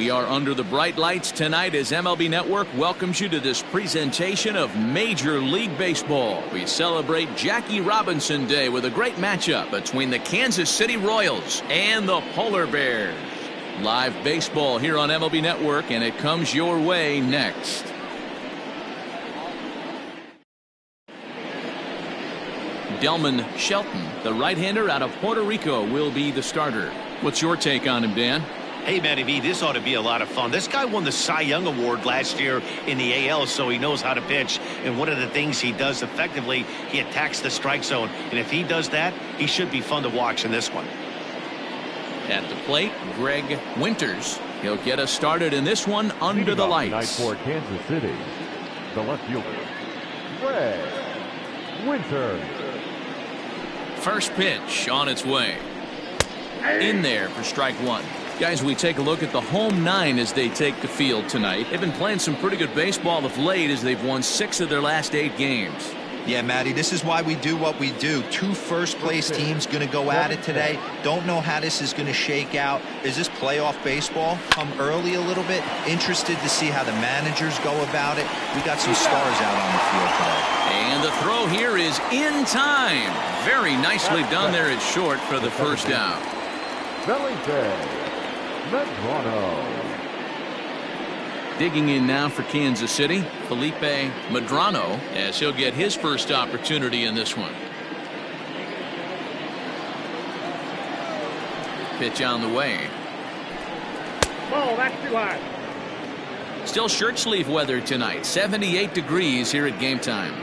We are under the bright lights tonight as MLB Network welcomes you to this presentation of Major League Baseball. We celebrate Jackie Robinson Day with a great matchup between the Kansas City Royals and the Polar Bears. Live baseball here on MLB Network, and it comes your way next. Delman Shelton, the right-hander out of Puerto Rico, will be the starter. What's your take on him, Dan? Hey, Matty V, this ought to be a lot of fun. This guy won the Cy Young Award last year in the AL, so he knows how to pitch. And one of the things he does effectively, he attacks the strike zone. And if he does that, he should be fun to watch in this one. At the plate, Greg Winters. He'll get us started in this one under the lights. Tonight for Kansas City, the left fielder, Greg Winters. First pitch on its way. In there for strike one. Guys, we take a look at the home nine as they take the field tonight. They've been playing some pretty good baseball of late as they've won 6 of their last 8 games. Yeah, Matty, this is why we do what we do. 2 first-place teams going to go at it today. Don't know how this is going to shake out. Is this playoff baseball? Come early a little bit. Interested to see how the managers go about it. We got some stars out on the field today. And the throw here is in time. Very nicely done there at short for the first out. Digging in now for Kansas City, Felipe Medrano, as he'll get his first opportunity in this one. Pitch on the way. Oh, that's too high. Still shirt sleeve weather tonight. 78 degrees here at game time.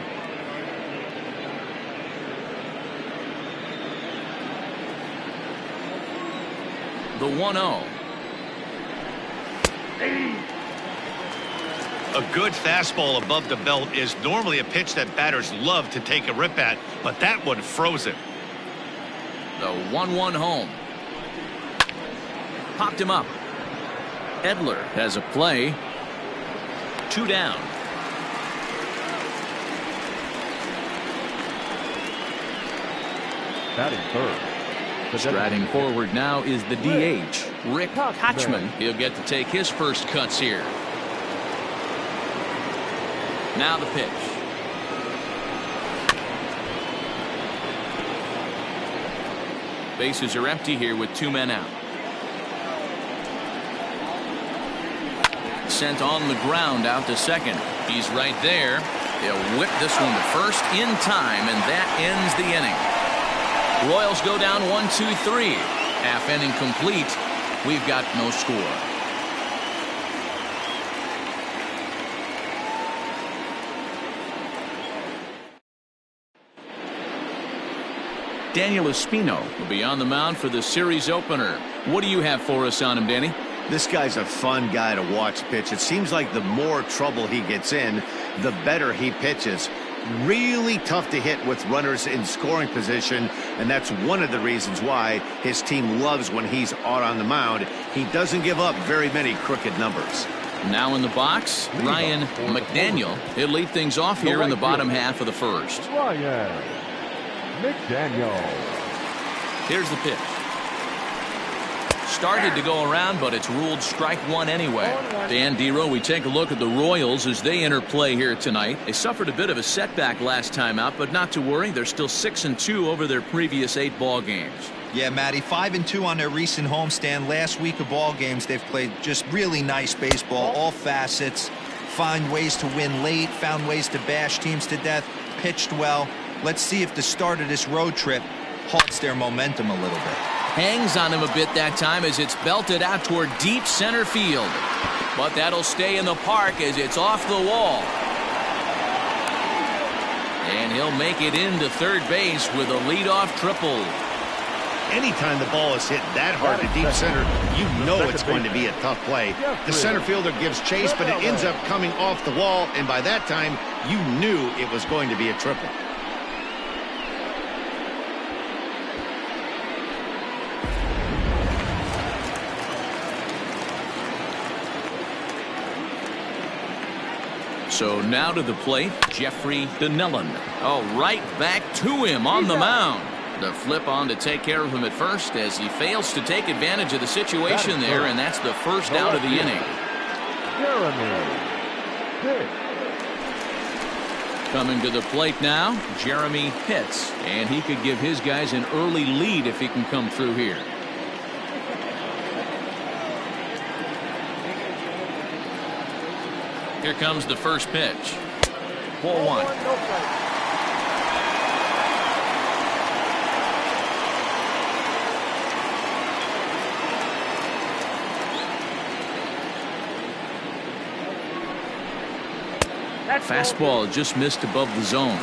The 1-0. A good fastball above the belt is normally a pitch that batters love to take a rip at, but that one froze him. The 1-1 home. Popped him up. Edler has a play. 2 down. Batting third. Striding forward now is the DH, Rick Kochman. He'll get to take his first cuts here. Now the pitch. Bases are empty here with 2 men out. Sent on the ground out to second. He's right there. He'll whip this one to first in time, and that ends the inning. Royals go down 1-2-3. Half inning complete. We've got no score. Daniel Espino will be on the mound for the series opener. What do you have for us on him, Danny? This guy's a fun guy to watch pitch. It seems like the more trouble he gets in, the better he pitches. Really tough to hit with runners in scoring position, and that's one of the reasons why his team loves when he's out on the mound. He doesn't give up very many crooked numbers. Now in the box, Ryan McDaniel. He'll lead things off here in the bottom half of the first. Ryan McDaniel. Here's the pitch. Started to go around, but it's ruled strike one anyway. Dan Dero, we take a look at the Royals as they enter play here tonight. They suffered a bit of a setback last time out, but not to worry. They're still 6-2 over their previous 8 ball games. Yeah, Matty, 5-2 on their recent homestand. Last week of ball games, they've played just really nice baseball, all facets. Find ways to win late, found ways to bash teams to death, pitched well. Let's see if the start of this road trip halts their momentum a little bit. Hangs on him a bit that time as it's belted out toward deep center field. But that'll stay in the park as it's off the wall. And he'll make it into third base with a leadoff triple. Anytime the ball is hit that hard to deep center, you know it's going to be a tough play. The center fielder gives chase, but it ends up coming off the wall, and by that time, you knew it was going to be a triple. So now to the plate, Jeffrey Donnellan. Oh, right back to him on the mound. The flip on to take care of him at first as he fails to take advantage of the situation there, and that's the first out of the inning. Jeremy Pitts. Coming to the plate now, Jeremy Pitts, and he could give his guys an early lead if he can come through here. Here comes the first pitch. Ball one. Fastball just missed above the zone.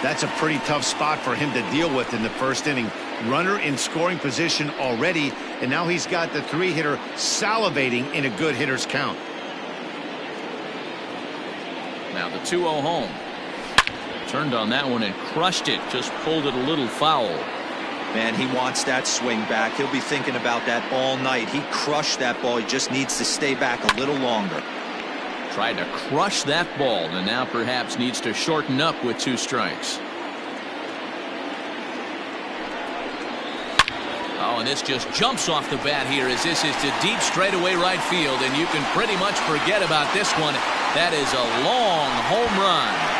That's a pretty tough spot for him to deal with in the first inning. Runner in scoring position already, and now he's got the three-hitter salivating in a good hitter's count. Now the 2-0 home. Turned on that one and crushed it. Just pulled it a little foul. Man, he wants that swing back. He'll be thinking about that all night. He crushed that ball. He just needs to stay back a little longer. Tried to crush that ball, and now perhaps needs to shorten up with 2 strikes. Oh, and this just jumps off the bat here as this is to deep straightaway right field, and you can pretty much forget about this one. That is a long home run.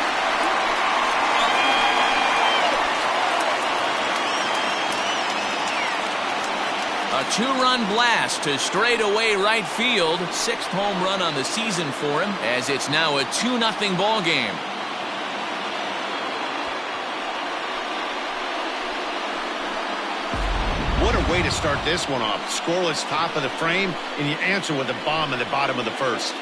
A 2-run blast to straightaway right field. 6th home run on the season for him, as it's now a 2-0 ball game. What a way to start this one off. Scoreless top of the frame, and you answer with a bomb in the bottom of the first.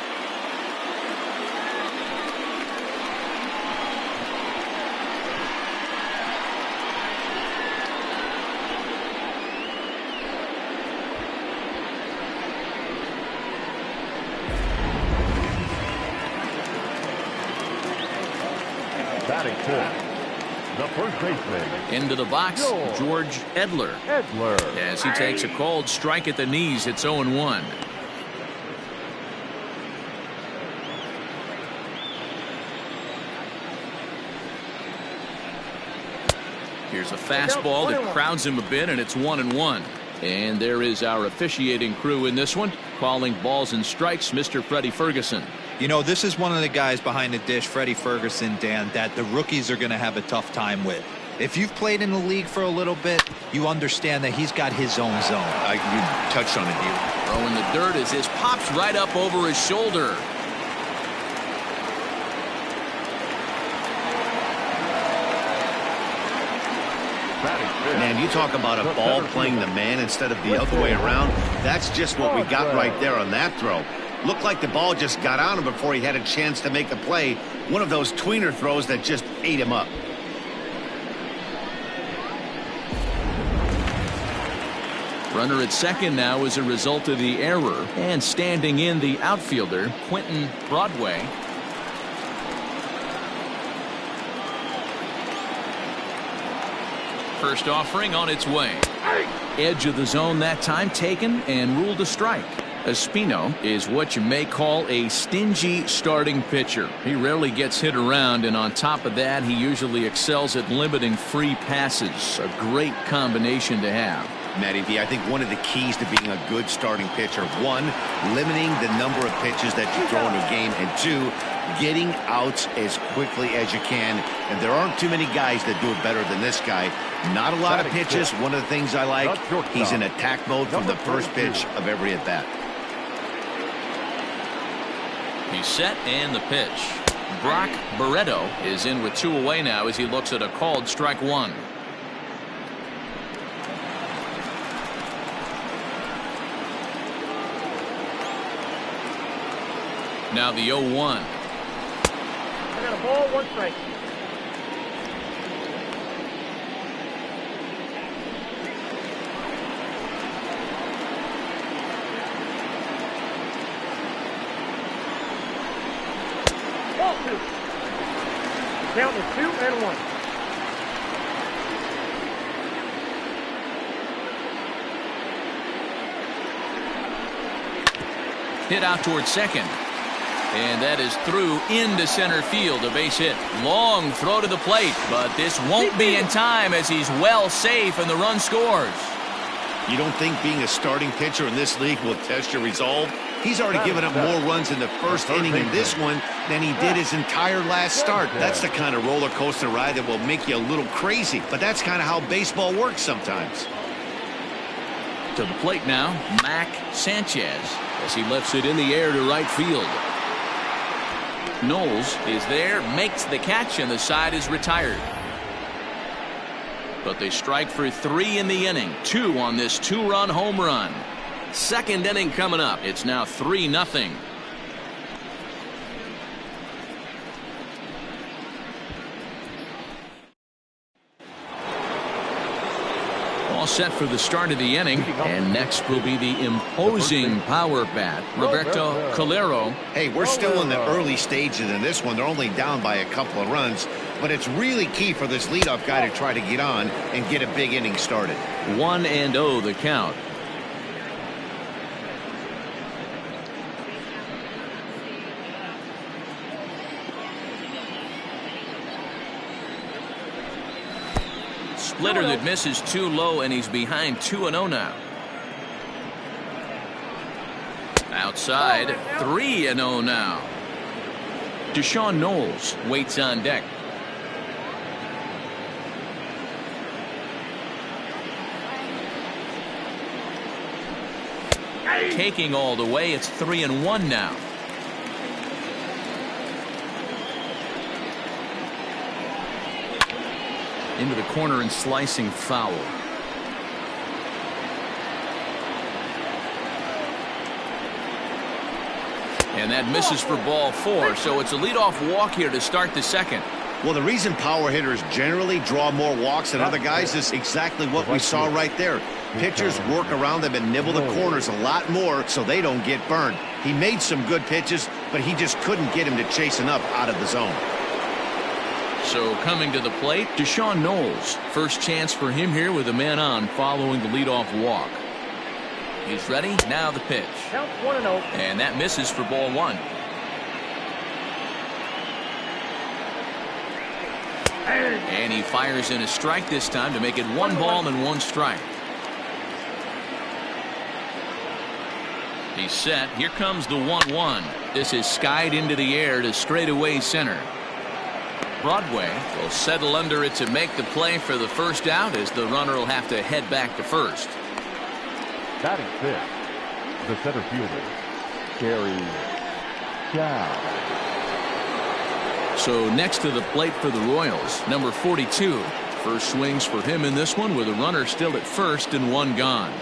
Batting fourth, the first baseman. Into the box, George Edler. As he takes a called strike at the knees, it's 0-1. Here's a fastball that crowds him a bit, and it's 1-1. And there is our officiating crew in this one, calling balls and strikes, Mr. Freddie Ferguson. You know, this is one of the guys behind the dish, Freddie Ferguson, Dan, that the rookies are going to have a tough time with. If you've played in the league for a little bit, you understand that he's got his own zone. You touched on it, dude. Throwing the dirt as this pops right up over his shoulder. Man, you talk about a ball playing the man instead of the other way around. That's just what we got right there on that throw. Looked like the ball just got on him before he had a chance to make a play. One of those tweener throws that just ate him up. Runner at second now as a result of the error. And standing in the outfielder, Quentin Broadway. First offering on its way. Edge of the zone that time taken and ruled a strike. Espino is what you may call a stingy starting pitcher. He rarely gets hit around, and on top of that, he usually excels at limiting free passes. A great combination to have. Matty V, I think one of the keys to being a good starting pitcher, 1, limiting the number of pitches that you throw into a game, and 2, getting outs as quickly as you can. And there aren't too many guys that do it better than this guy. Not a lot of pitches. One of the things I like, he's in attack mode from the first pitch of every at-bat. He's set, and the pitch. Brock Barreto is in with 2 away now as he looks at a called strike 1. Now the 0-1. I got a ball, 1 strike. Ball 2. Count is 2 and 1. Hit out towards second. And that is through into center field, a base hit. Long throw to the plate, but this won't be in time as he's well safe and the run scores. You don't think being a starting pitcher in this league will test your resolve? He's already given up more runs in the first inning in this one than he did his entire last start. That's the kind of roller coaster ride that will make you a little crazy, but that's kind of how baseball works sometimes. To the plate now, Mac Sanchez, as he lifts it in the air to right field. Knowles is there, makes the catch, and the side is retired. But they strike for 3 in the inning, 2 on this 2-run home run. Second inning coming up. It's now 3-0. All set for the start of the inning, and next will be the imposing power bat, Roberto Calero. Hey, we're still in the early stages in this one. They're only down by a couple of runs, but it's really key for this leadoff guy to try to get on and get a big inning started. 1-0 the count. Splitter that misses too low, and he's behind 2-0 now. Outside, 3-0 now. Deshaun Knowles waits on deck. Taking all the way, it's 3-1 now. Into the corner and slicing foul. And that misses for ball 4, so it's a leadoff walk here to start the second. Well, the reason power hitters generally draw more walks than other guys is exactly what we saw right there. Pitchers work around them and nibble the corners a lot more so they don't get burned. He made some good pitches, but he just couldn't get him to chase enough out of the zone. So coming to the plate, Deshaun Knowles. First chance for him here with a man on following the leadoff walk. He's ready. Now the pitch. Count 1-0. And that misses for ball 1. And he fires in a strike this time to make it 1 ball and 1 strike. He's set. Here comes the 1-1. This is skied into the air to straightaway center. Broadway will settle under it to make the play for the first out, as the runner will have to head back to first. Batting 5th, the center fielder, Gary Dow. So next to the plate for the Royals, number 42. First swings for him in this one with a runner still at first and 1 gone.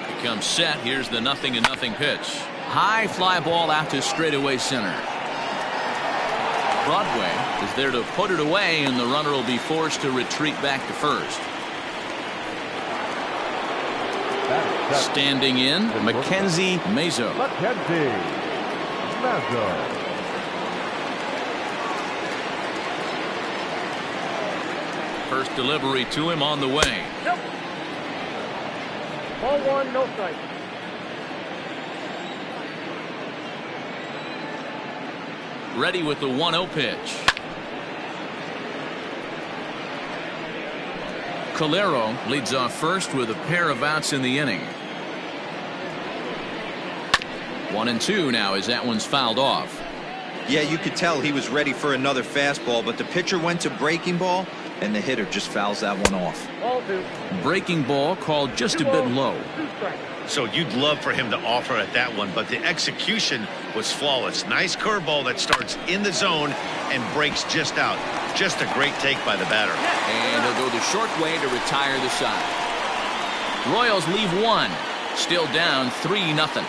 He comes set. Here's the 0-0 pitch. High fly ball out to straightaway center. Broadway is there to put it away, and the runner will be forced to retreat back to first. Standing in, Mackenzie Mazo. First delivery to him on the way. Yep. Ball 1, no strike. Ready with the 1-0 pitch. Calero leads off first with a pair of outs in the inning. 1-2 now as that one's fouled off. Yeah, you could tell he was ready for another fastball, but the pitcher went to breaking ball, and the hitter just fouls that one off. Ball 2. Breaking ball called just a bit low. 2 strikes. So you'd love for him to offer at that one, but the execution was flawless. Nice curveball that starts in the zone and breaks just out. Just a great take by the batter. And he'll go the short way to retire the side. Royals leave 1. Still down 3-0.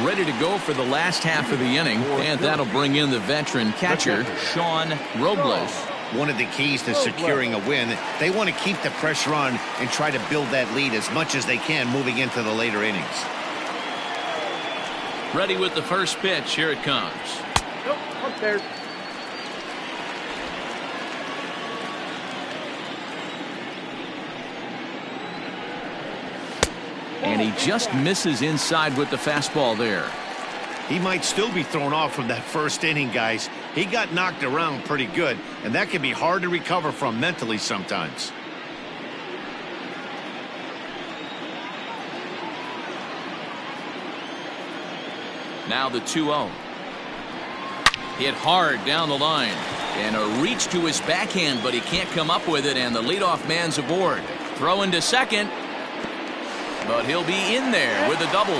Ready to go for the last half of the inning, and that'll bring in the veteran catcher, Sean Robles. One of the keys to securing a win, they want to keep the pressure on and try to build that lead as much as they can moving into the later innings. Ready with the first pitch. Here it comes. Nope, upstairs. And he just misses inside with the fastball there. He might still be thrown off from that first inning, guys. He got knocked around pretty good, and that can be hard to recover from mentally sometimes. Now the 2-0. Hit hard down the line. And a reach to his backhand, but he can't come up with it, and the leadoff man's aboard. Throw into second. But he'll be in there with a double.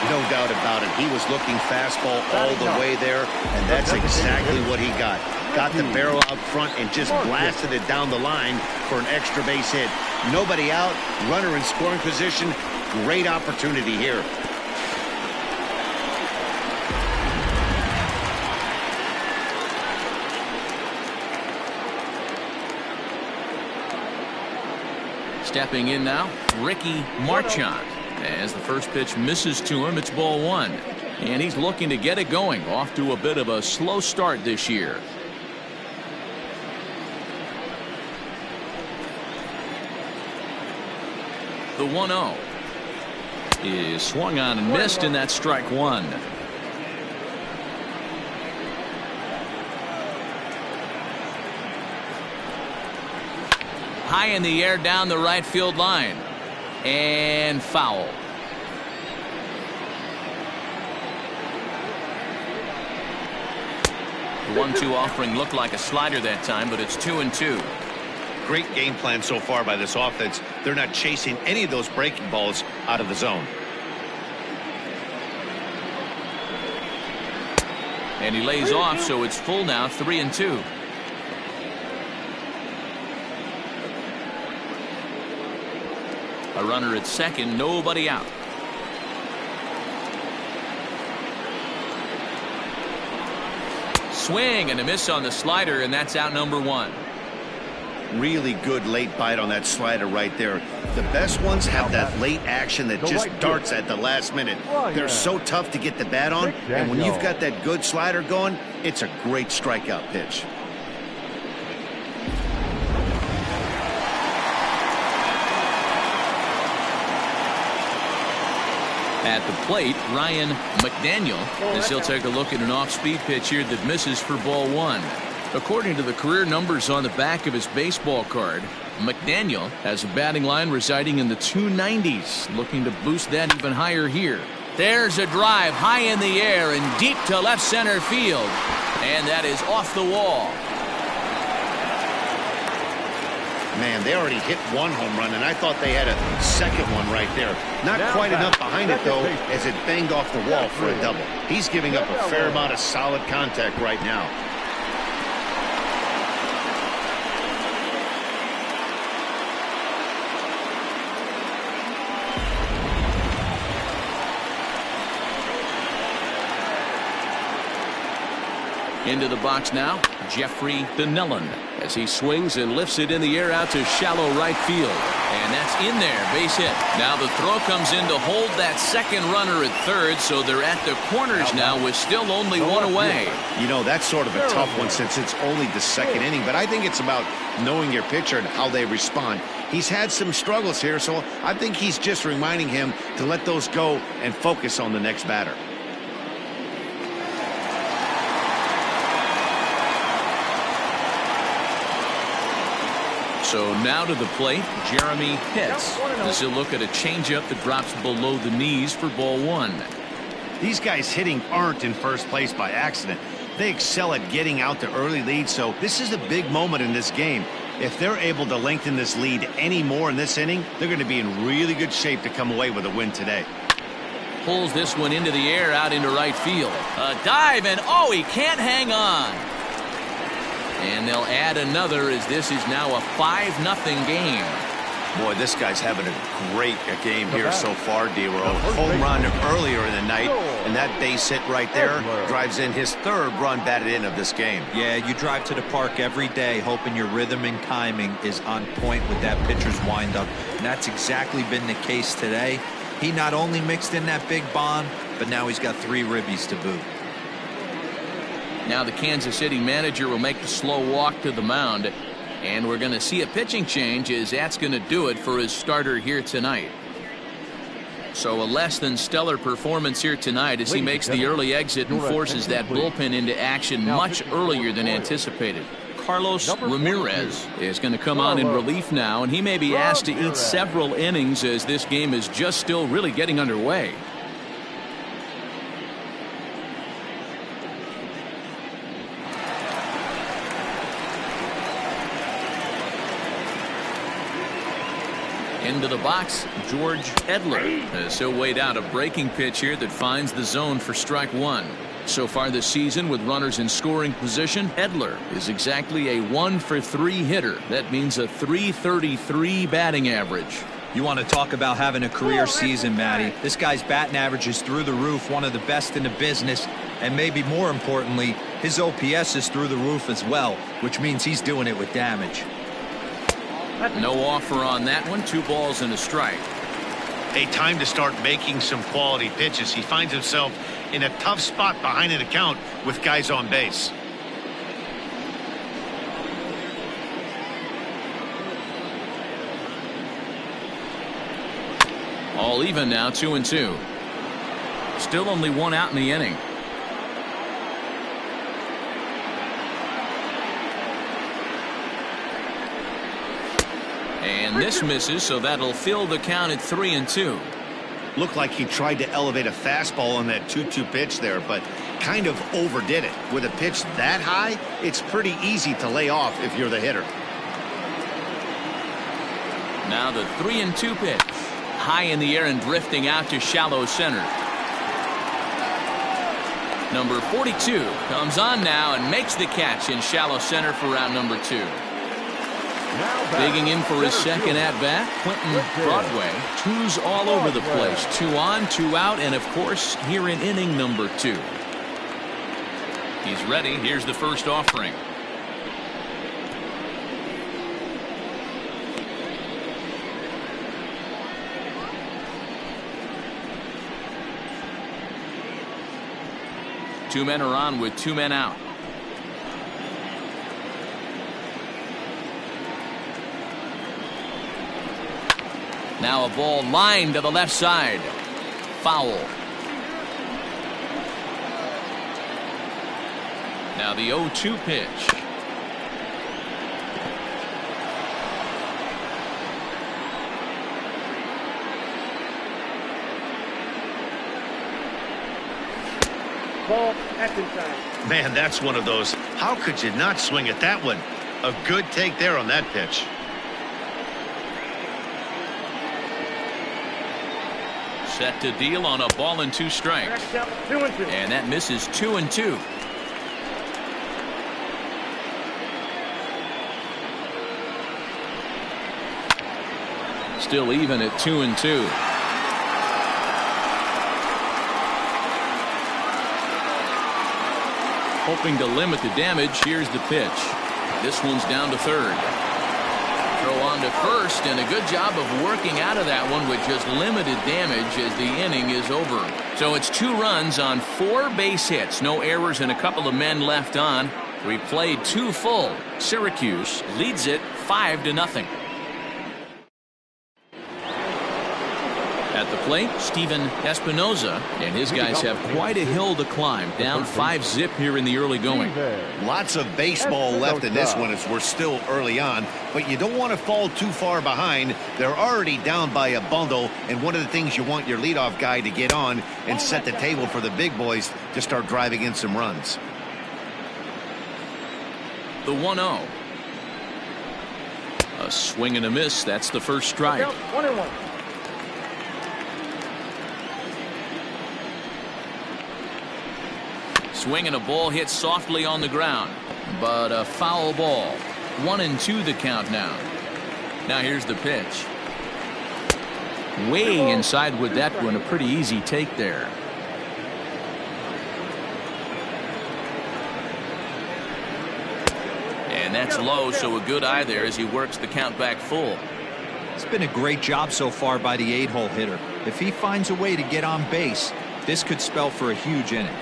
No doubt about it. He was looking fastball all the way there, and that's exactly what he got. Got the barrel out front and just blasted it down the line for an extra base hit. Nobody out, runner in scoring position. Great opportunity here. Stepping in now, Ricky Marchand. As the first pitch misses to him, it's ball one. And he's looking to get it going. Off to a bit of a slow start this year. The 1-0 is swung on and missed, and that's strike one. High in the air down the right field line. And foul. The 1-2 offering looked like a slider that time, but it's 2-2. Great game plan so far by this offense. They're not chasing any of those breaking balls out of the zone. And he lays off, so it's full now, 3-2. A runner at second, nobody out. Swing and a miss on the slider, and that's out number one. Really good late bite on that slider right there. The best ones have that late action that just darts at the last minute. They're so tough to get the bat on, and when you've got that good slider going, it's a great strikeout pitch. At the plate, Ryan McDaniel, as he'll take a look at an off-speed pitch here that misses for ball one. According to the career numbers on the back of his baseball card, McDaniel has a batting line residing in the 290s, looking to boost that even higher here. There's a drive high in the air and deep to left center field, and that is off the wall. Man, they already hit one home run, and I thought they had a second one right there. Not quite enough behind it, though, as it banged off the wall for a double. He's giving up a fair amount of solid contact right now. Into the box now, Jeffrey Donnellan, as he swings and lifts it in the air out to shallow right field. And that's in there, base hit. Now the throw comes in to hold that second runner at third, so they're at the corners now with still only one away. You know, that's sort of a tough one since it's only the second inning, but I think it's about knowing your pitcher and how they respond. He's had some struggles here, so I think he's just reminding him to let those go and focus on the next batter. So now to the plate, Jeremy Pitts. As he'll look at a changeup that drops below the knees for ball one. These guys hitting aren't in first place by accident. They excel at getting out to early leads, so this is a big moment in this game. If they're able to lengthen this lead any more in this inning, they're going to be in really good shape to come away with a win today. Pulls this one into the air out into right field. A dive, and oh, he can't hang on. And they'll add another as this is now a 5-0 game. Boy, this guy's having a great game here so far, D-Row. Home run earlier in the night, and that base hit right there drives in his third run batted in of this game. Yeah, you drive to the park every day hoping your rhythm and timing is on point with that pitcher's windup. And that's exactly been the case today. He not only mixed in that big bomb, but now he's got 3 ribbies to boot. Now the Kansas City manager will make the slow walk to the mound. And we're going to see a pitching change as that's going to do it for his starter here tonight. So a less than stellar performance here tonight as he makes the early exit and forces that bullpen into action much earlier than anticipated. Carlos Ramirez is going to come on in relief now, and he may be asked to eat several innings as this game is just still really getting underway. Into the box, George Edler, as he'll wait out a breaking pitch here that finds the zone for strike one. So far this season, with runners in scoring position, Edler is exactly a 1-for-3 hitter. That means a .333 batting average. You want to talk about having a career season, Matty. This guy's batting average is through the roof, one of the best in the business, and maybe more importantly, his OPS is through the roof as well, which means he's doing it with damage. No offer on that one. 2 balls and a strike. A time to start making some quality pitches. He finds himself in a tough spot behind an account with guys on base. All even now, 2-2. Still only 1 out in the inning. And this misses, so that'll fill the count at 3-2. Looked like he tried to elevate a fastball on that 2-2 pitch there, but kind of overdid it. With a pitch that high, it's pretty easy to lay off if you're the hitter. Now the 3-2 pitch. High in the air and drifting out to shallow center. Number 42 comes on now and makes the catch in shallow center for round number 2. Digging in for his second at-bat, Quentin Broadway. 2s all over the place. 2 on, 2 out, and of course, here in inning number 2. He's ready. Here's the first offering. Two men are on with 2 men out. Now a ball lined to the left side. Foul. Now the 0-2 pitch. Ball at inside. Man, that's one of those. How could you not swing at that one? A good take there on that pitch. Set to deal on a ball and 2 strikes. 2-2. And that misses 2-2. Still even at 2-2. Hoping to limit the damage. Here's the pitch. This one's down to third. Throw on to first, and a good job of working out of that one with just limited damage as the inning is over. So it's 2 runs on 4 base hits. No errors and a couple of men left on. We played 2 full. Syracuse leads it 5-0. At the plate, Steven Espinoza, and his guys have quite a hill to climb. Down 5-zip here in the early going. Lots of baseball left in this one as we're still early on, but you don't want to fall too far behind. They're already down by a bundle, and one of the things you want your leadoff guy to get on and set the table for the big boys to start driving in some runs. The 1-0. A swing and a miss. That's the first strike. 1-1. Swing and a ball hit softly on the ground, but a foul ball. 1-2 the count now. Now here's the pitch. Way inside with that one. A pretty easy take there. And that's low, so a good eye there as he works the count back full. It's been a great job so far by the 8-hole hitter. If he finds a way to get on base, this could spell for a huge inning.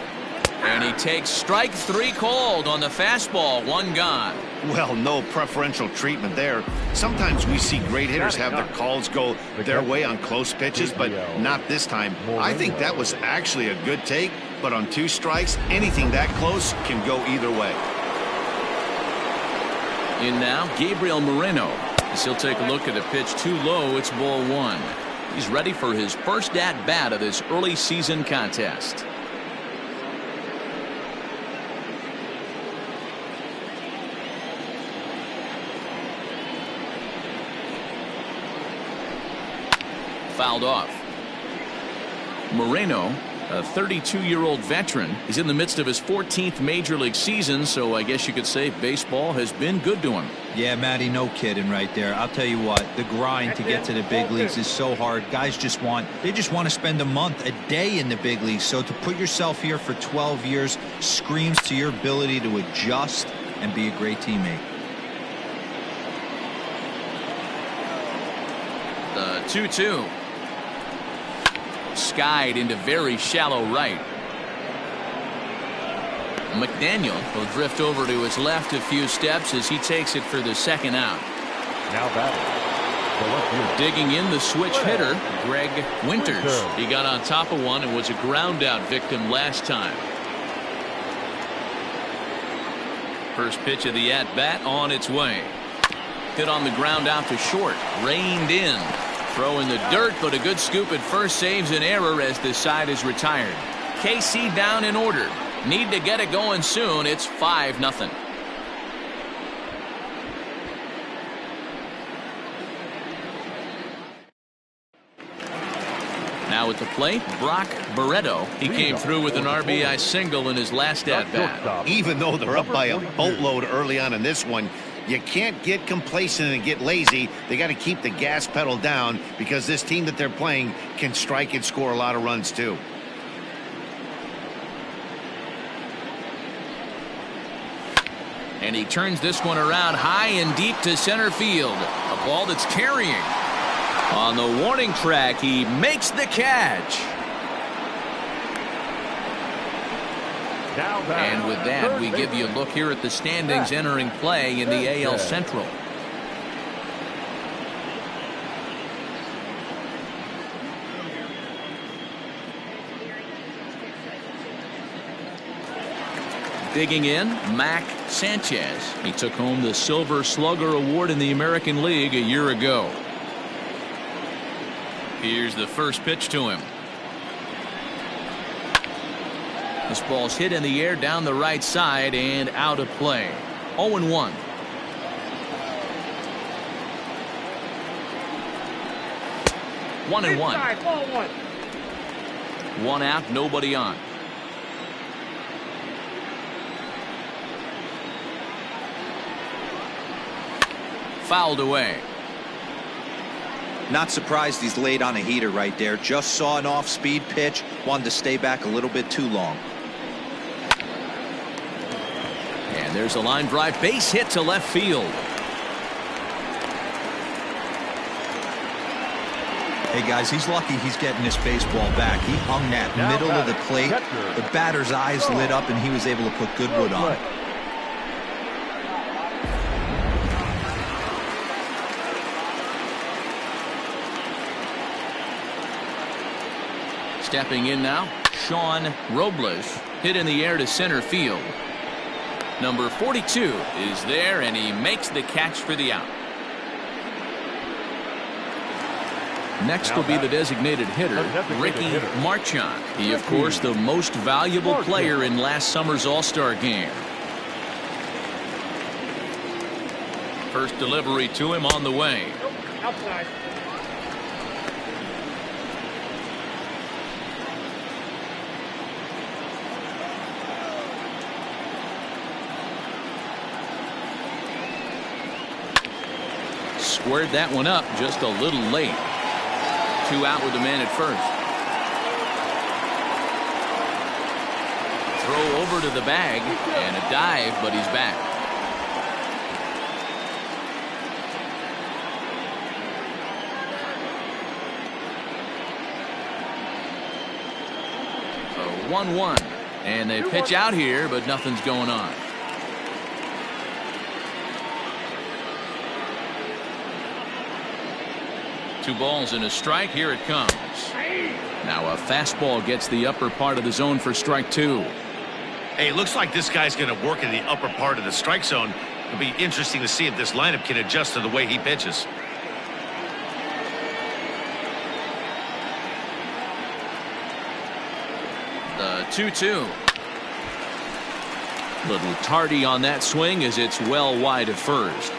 And he takes strike 3 called on the fastball. 1 gone. Well, no preferential treatment there. Sometimes we see great hitters have their calls go their way on close pitches, but not this time. I think that was actually a good take, but on 2 strikes, anything that close can go either way. In now, Gabriel Moreno. As he'll take a look at a pitch too low. It's ball 1. He's ready for his first at-bat of this early season contest. Fouled off. Moreno, a 32-year-old veteran, is in the midst of his 14th major league season, so I guess you could say baseball has been good to him. Yeah, Matty, no kidding right there. I'll tell you what, the grind to get to the big leagues is so hard. Guys just want to spend a month, a day in the big leagues. So to put yourself here for 12 years screams to your ability to adjust and be a great teammate. The 2-2. Skied into very shallow right. McDaniel will drift over to his left a few steps as he takes it for the second out. Now batting. Digging in the switch hitter, Greg Winters. He got on top of one and was a ground out victim last time. First pitch of the at bat on its way. Hit on the ground out to short. Reined in. Throw in the dirt, but a good scoop at first saves an error as the side is retired. KC down in order. Need to get it going soon. It's 5-0. Now at the plate, Brock Barreto. He came through with an RBI single in his last at-bat. Even though they're up by a boatload early on in this one, you can't get complacent and get lazy. They got to keep the gas pedal down because this team that they're playing can strike and score a lot of runs too. And he turns this one around high and deep to center field. A ball that's carrying. On the warning track, he makes the catch. And with that, we give you a look here at the standings entering play in the AL Central. Digging in, Mac Sanchez. He took home the Silver Slugger Award in the American League a year ago. Here's the first pitch to him. This ball's hit in the air down the right side and out of play. 0-1. One and one. One out, nobody on. Fouled away. Not surprised he's laid on a heater right there. Just saw an off-speed pitch. Wanted to stay back a little bit too long. And there's a line drive base hit to left field. Hey guys, he's lucky he's getting this baseball back. He hung that middle of the plate. The batter's eyes lit up and he was able to put Goodwood on it. Stepping in now, Sean Robles. Hit in the air to center field. Number 42 is there, and he makes the catch for the out. Next will be the designated hitter, Ricky Marchand. He, of course, the most valuable player in last summer's All-Star game. First delivery to him on the way. Outside. Squared that one up just a little late. 2 out with the man at first. Throw over to the bag and a dive, but he's back. So 1-1. And they pitch out here, but nothing's going on. Two balls and a strike. Here it comes. Now a fastball gets the upper part of the zone for strike two. Hey, it looks like this guy's going to work in the upper part of the strike zone. It'll be interesting to see if this lineup can adjust to the way he pitches. The 2-2. Little tardy on that swing as it's well wide of first.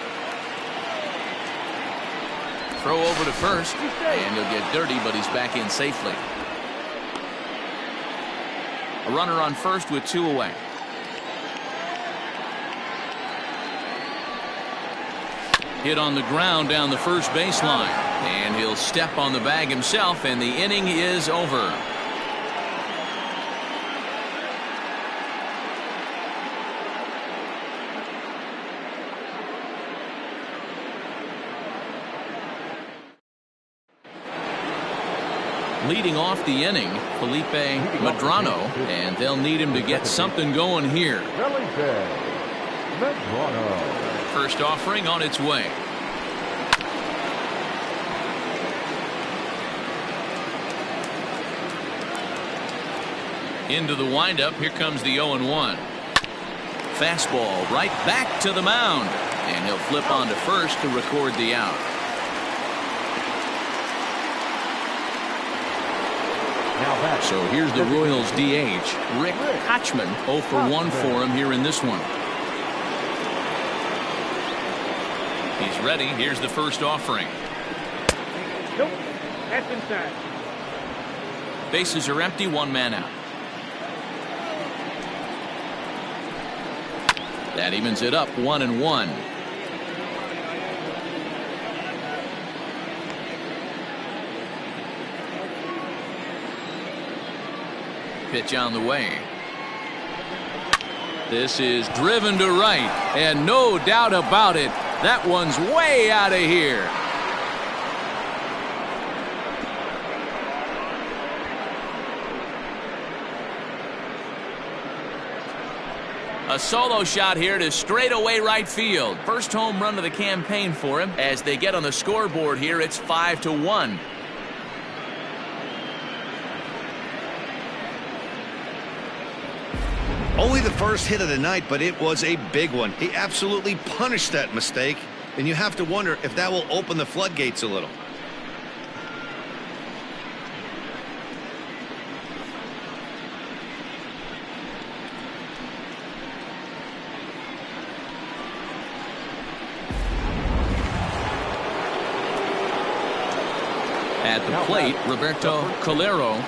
Throw over to first, and he'll get dirty, but he's back in safely. A runner on first with two away. Hit on the ground down the first baseline, and he'll step on the bag himself, and the inning is over. Leading off the inning, Felipe Medrano, and they'll need him to get something going here. First offering on its way. Into the windup. Here comes the 0-1. Fastball right back to the mound, and he'll flip onto first to record the out. So here's the Royals DH, Rick Kochman, 0 for 1 for him here in this one. He's ready. Here's the first offering. Nope, that's inside. Bases are empty, one man out. That evens it up, 1-1. Pitch on the way. This is driven to right, and no doubt about it, that one's way out of here. A solo shot here to straightaway right field. First home run of the campaign for him. As they get on the scoreboard here, it's 5-1. Only the first hit of the night, but it was a big one. He absolutely punished that mistake, and you have to wonder if that will open the floodgates a little. At the plate, Roberto Calero.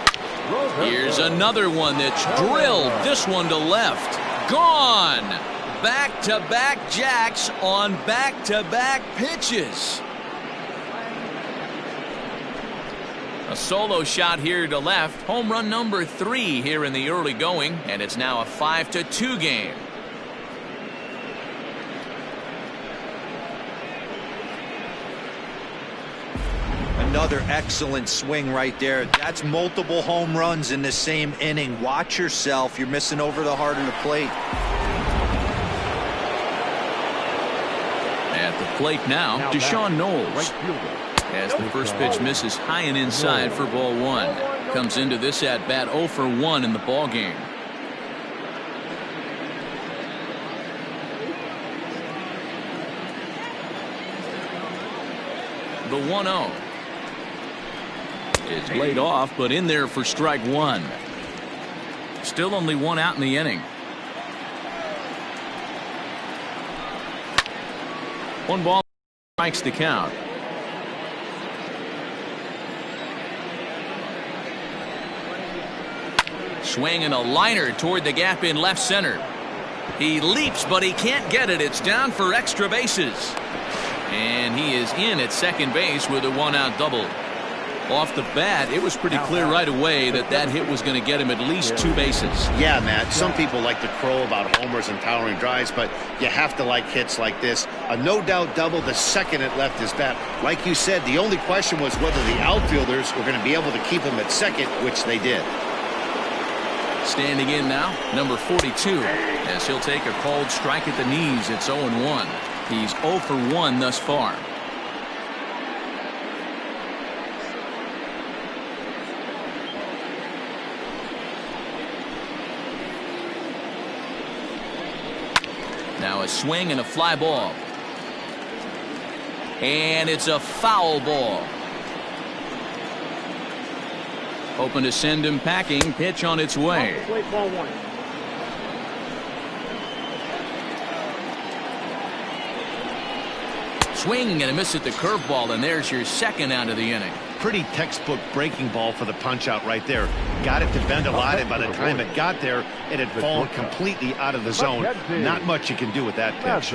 Here's another one that's drilled. This one to left. Gone. Back-to-back jacks on back-to-back pitches. A solo shot here to left. Home run number 3 here in the early going, and it's now a 5-2 game. Another excellent swing right there. That's multiple home runs in the same inning. Watch yourself. You're missing over the heart of the plate. At the plate now, Deshaun Knowles. As the first pitch misses high and inside for ball 1. Comes into this at bat 0 for 1 in the ball game. The 1-0. Is laid off, but in there for strike 1. Still only one out in the inning. One ball strikes the count. Swinging a liner toward the gap in left center. He leaps, but he can't get it. It's down for extra bases. And he is in at second base with a one-out double. Off the bat, it was pretty clear right away that that hit was going to get him at least 2 bases. Yeah, Matt, some people like to crow about homers and powering drives, but you have to like hits like this. A no-doubt double the second it left his bat. Like you said, the only question was whether the outfielders were going to be able to keep him at second, which they did. Standing in now, number 42, as he'll take a called strike at the knees. It's 0-1. He's 0 for 1 thus far. Now a swing and a fly ball. And it's a foul ball. Hoping to send him packing. Pitch on its way. Ball one. Swing and a miss at the curveball, and there's your second out of the inning. Pretty textbook breaking ball for the punch out right there. Got it to bend a lot, and by the time it got there, it had fallen completely out of the zone. Not much you can do with that pitch.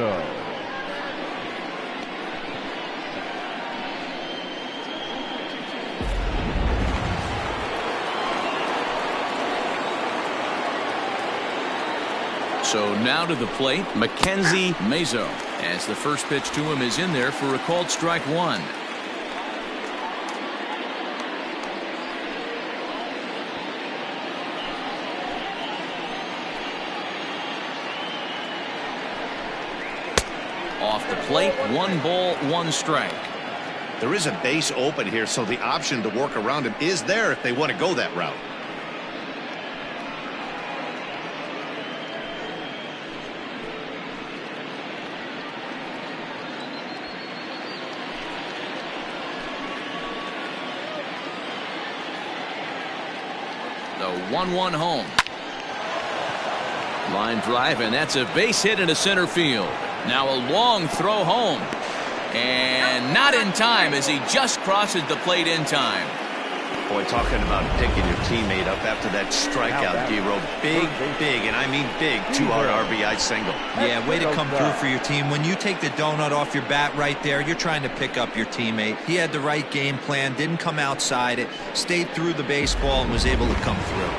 So now to the plate, Mackenzie Mazo, as the first pitch to him is in there for a called strike one. Off the plate, 1 ball, 1 strike. There is a base open here, so the option to work around him is there if they want to go that route. The 1-1 home. Line drive, and that's a base hit into center field. Now a long throw home. And not in time as he just crosses the plate in time. Boy, talking about picking your teammate up after that strikeout, D-Row. Big, and I mean big, 2-hard RBI single. Yeah, way to come through for your team. When you take the donut off your bat right there, you're trying to pick up your teammate. He had the right game plan, didn't come outside it, stayed through the baseball, and was able to come through.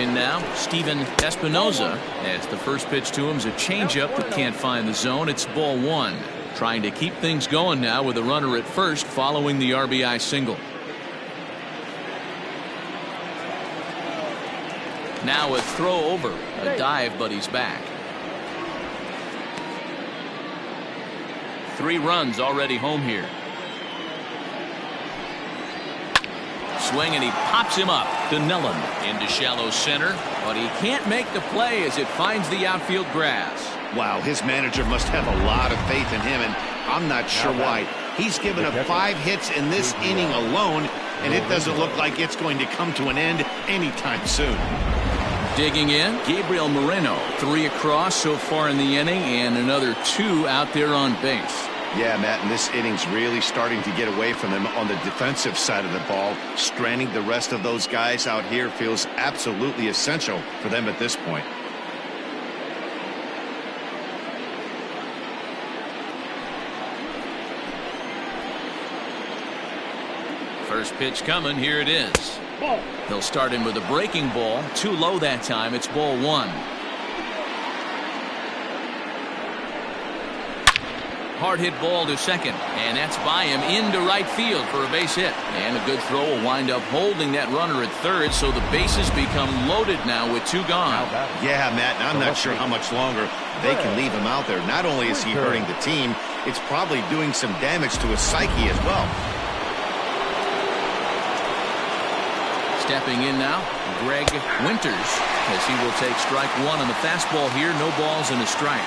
In now, Steven Espinoza, as the first pitch to him is a changeup that can't find the zone. It's ball 1. Trying to keep things going now with a runner at first following the RBI single. Now a throw over, a dive, but he's back. 3 runs already home here. Swing, and he pops him up to Nellen into shallow center, but he can't make the play as it finds the outfield grass. Wow, his manager must have a lot of faith in him, and I'm not sure why. He's given up 5 hits in this inning alone, and it doesn't look like it's going to come to an end anytime soon. Digging in, Gabriel Moreno. 3 across so far in the inning, and another 2 out there on base. Yeah, Matt, and this inning's really starting to get away from them on the defensive side of the ball. Stranding the rest of those guys out here feels absolutely essential for them at this point. First pitch coming, here it is. He'll start him with a breaking ball. Too low that time. It's ball 1. Hard hit ball to second, and that's by him into right field for a base hit. And a good throw will wind up holding that runner at third, so the bases become loaded now with 2 gone. Yeah, Matt, and I'm not sure how much longer they can leave him out there. Not only is he hurting the team, it's probably doing some damage to his psyche as well. Stepping in now, Greg Winters, as he will take strike 1 on the fastball here. No balls and a strike.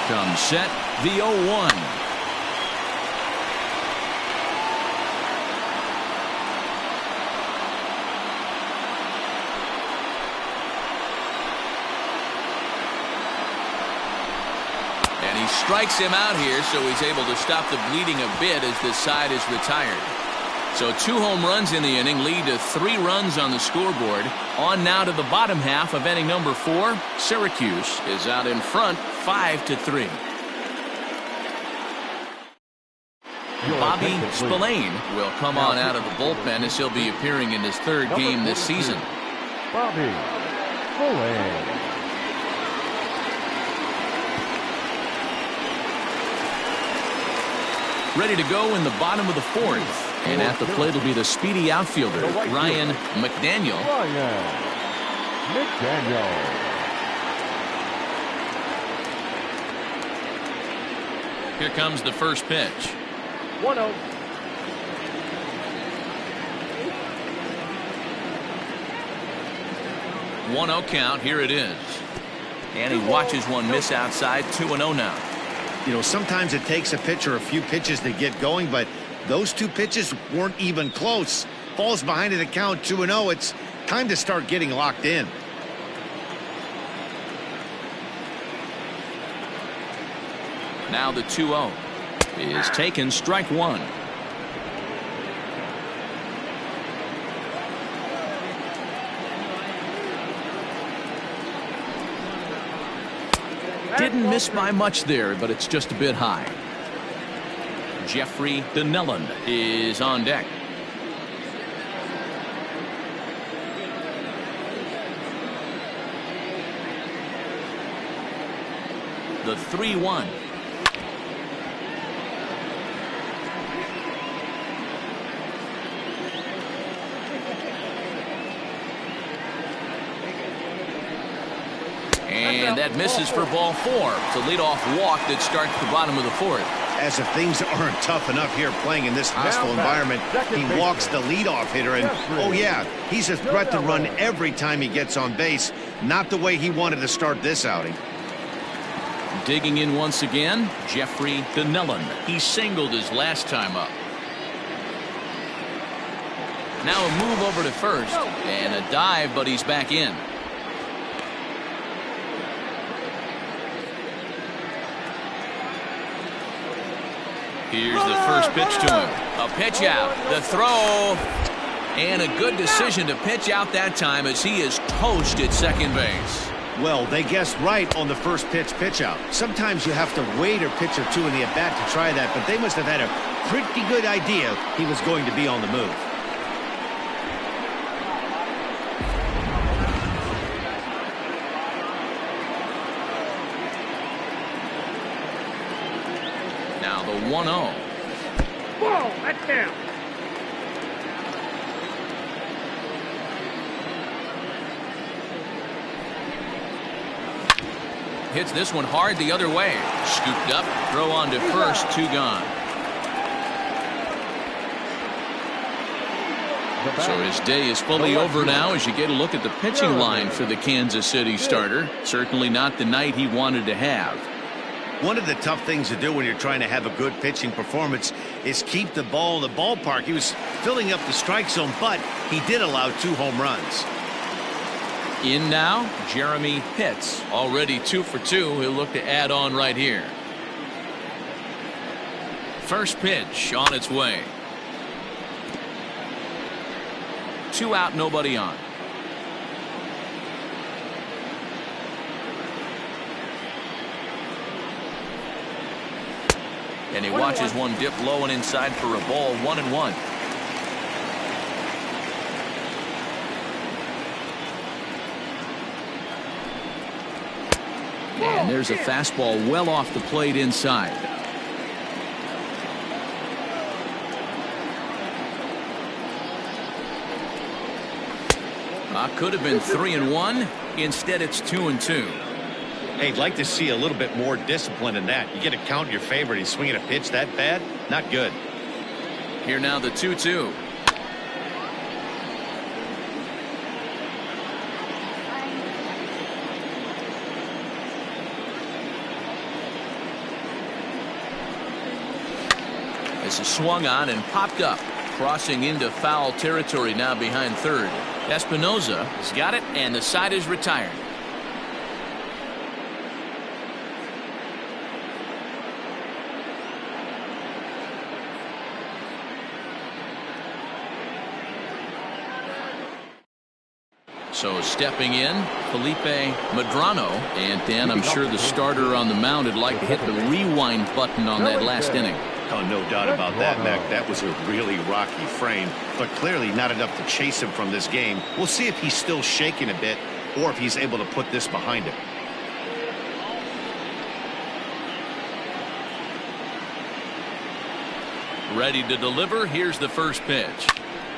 Comes set, the 0-1. And he strikes him out here, so he's able to stop the bleeding a bit as this side is retired. So 2 home runs in the inning lead to 3 runs on the scoreboard. On now to the bottom half of inning number 4. Syracuse is out in front 5-3. Bobby Spillane will come on out of the bullpen as he'll be appearing in his 3rd game this season. Bobby Spillane. Ready to go in the bottom of the fourth. And at the plate will be the speedy outfielder, Ryan McDaniel. Ryan McDaniel. Here comes the first pitch. 1-0. One 0 count. Here it is. And he watches one miss outside. 2-0 now. You know, sometimes it takes a pitcher a few pitches to get going, but those two pitches weren't even close. Falls behind at the count 2-0. It's time to start getting locked in. Now the 2-0 is taken. Strike one. Didn't miss by much there, but it's just a bit high. Jeffrey Donnellan is on deck. The 3-1. And that misses for ball 4. It's a leadoff walk that starts the bottom of the fourth. As if things aren't tough enough here playing in this hostile environment, he walks the leadoff hitter, and oh yeah, he's a threat to run every time he gets on base. Not the way he wanted to start this outing. Digging in once again, Jeffrey Donnellan. He singled his last time up. Now a move over to first, and a dive, but he's back in. Here's the first pitch to him. A pitch out. The throw. And a good decision to pitch out that time as he is toast at second base. Well, they guessed right on the first pitch out. Sometimes you have to wait or pitch or two in the at-bat to try that, but they must have had a pretty good idea he was going to be on the move. Now the 1-0. Whoa, that's down. Hits this one hard the other way. Scooped up, throw on to first, 2 gone. So his day is fully over now as you get a look at the pitching line for the Kansas City starter. Certainly not the night he wanted to have. One of the tough things to do when you're trying to have a good pitching performance is keep the ball in the ballpark. He was filling up the strike zone, but he did allow 2 home runs. In now, Jeremy Pitts, already 2 for 2. He'll look to add on right here. First pitch on its way. 2 out, nobody on. And he watches one dip low and inside for a ball. 1-1. And there's a fastball well off the plate inside. Could have been 3-1. Instead, it's 2-2. Hey, I'd like to see a little bit more discipline in that. You get a count in your favor and he's swinging a pitch that bad? Not good. Here now the 2-2. This is swung on and popped up. Crossing into foul territory now behind third. Espinoza has got it, and the side is retired. So stepping in, Felipe Medrano. And Dan, I'm sure the starter on the mound would like to hit the rewind button on that last inning. Oh, no doubt about that, Mac. That was a really rocky frame, but clearly not enough to chase him from this game. We'll see if he's still shaking a bit or if he's able to put this behind him. Ready to deliver. Here's the first pitch.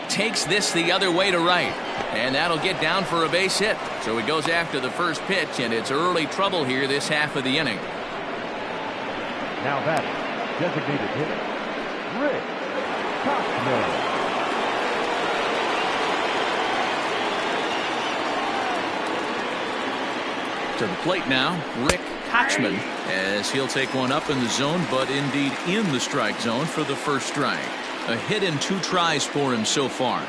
Takes this the other way to right. And that'll get down for a base hit. So he goes after the first pitch, and it's early trouble here this half of the inning. Now batting, designated hitter, Rick Kochman. To the plate now, Rick Kochman, as he'll take one up in the zone, but indeed in the strike zone for the first strike. A hit in 2 tries for him so far.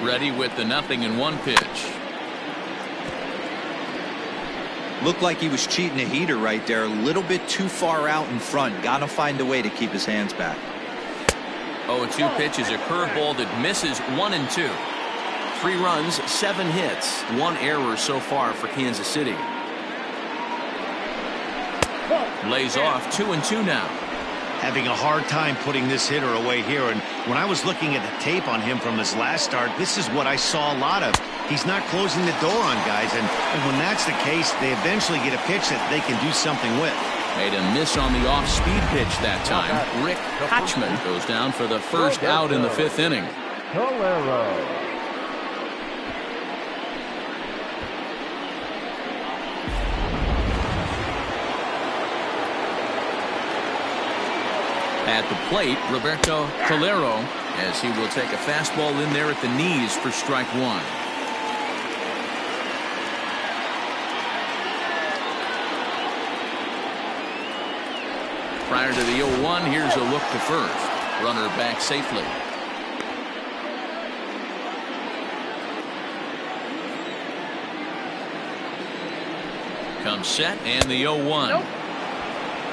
Ready with the 0-1 pitch. Looked like he was cheating a heater right there. A little bit too far out in front. Got to find a way to keep his hands back. 0-2 pitch is a curveball that misses 1-2. 3 runs, 7 hits, 1 error so far for Kansas City. Lays off 2-2 now. Having a hard time putting this hitter away here, and when I was looking at the tape on him from his last start, this is what I saw a lot of. He's not closing the door on guys, and when that's the case, they eventually get a pitch that they can do something with. Made a miss on the off-speed pitch that time. Rick Kochman goes down for the first out in the 5th inning. Calero. At the plate, Roberto Calero, as he will take a fastball in there at the knees for strike 1. Prior to the 0-1, here's a look to first. Runner back safely. Comes set and the 0-1. Nope.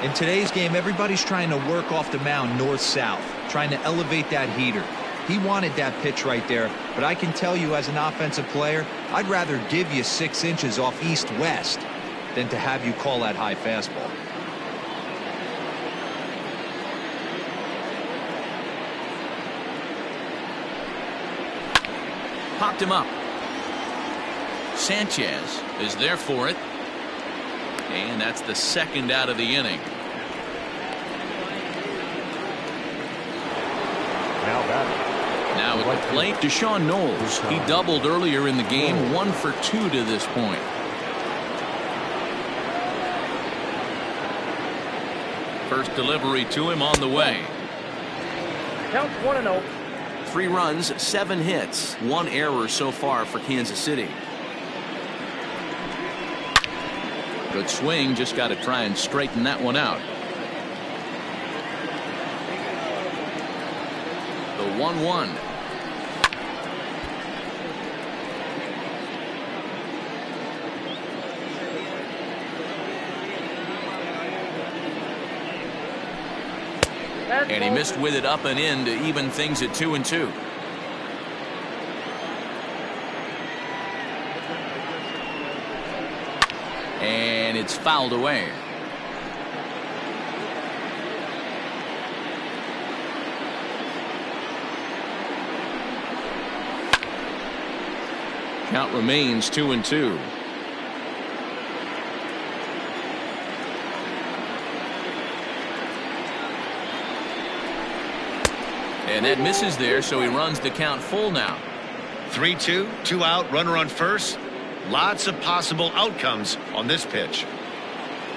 In today's game, everybody's trying to work off the mound north-south, trying to elevate that heater. He wanted that pitch right there, but I can tell you as an offensive player, I'd rather give you 6 inches off east-west than to have you call that high fastball. Popped him up. Sanchez is there for it. And that's the 2nd out of the inning. Now at the plate, Deshaun Knowles. He doubled earlier in the game, 1 for 2 to this point. First delivery to him on the way. Counts 1-0. 3 runs, 7 hits, 1 error so far for Kansas City. Good swing, just got to try and straighten that one out. The 1-1. And he missed with it up and in to even things at 2-2. And it's fouled away. Count remains 2-2. And that misses there, so he runs the count full now. 3-2, 2 out, runner on first. Lots of possible outcomes on this pitch.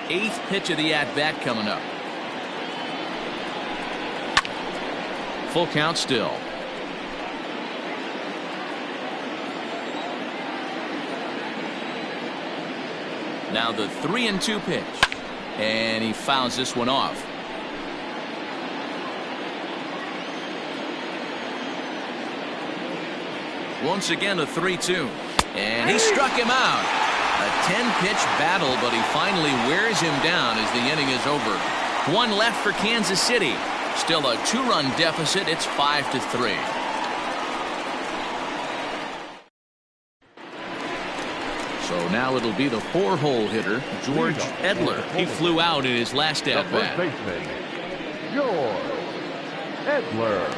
8th pitch of the at-bat coming up. Full count still. Now the 3-2 pitch. And he fouls this one off. Once again a 3-2. And he struck him out. A 10-pitch battle, but he finally wears him down as the inning is over. 1 left for Kansas City. Still a 2-run deficit. It's 5-3. So now it'll be the 4-hole hitter, George Edler. He flew out in his last at-bat. First baseman, George Edler.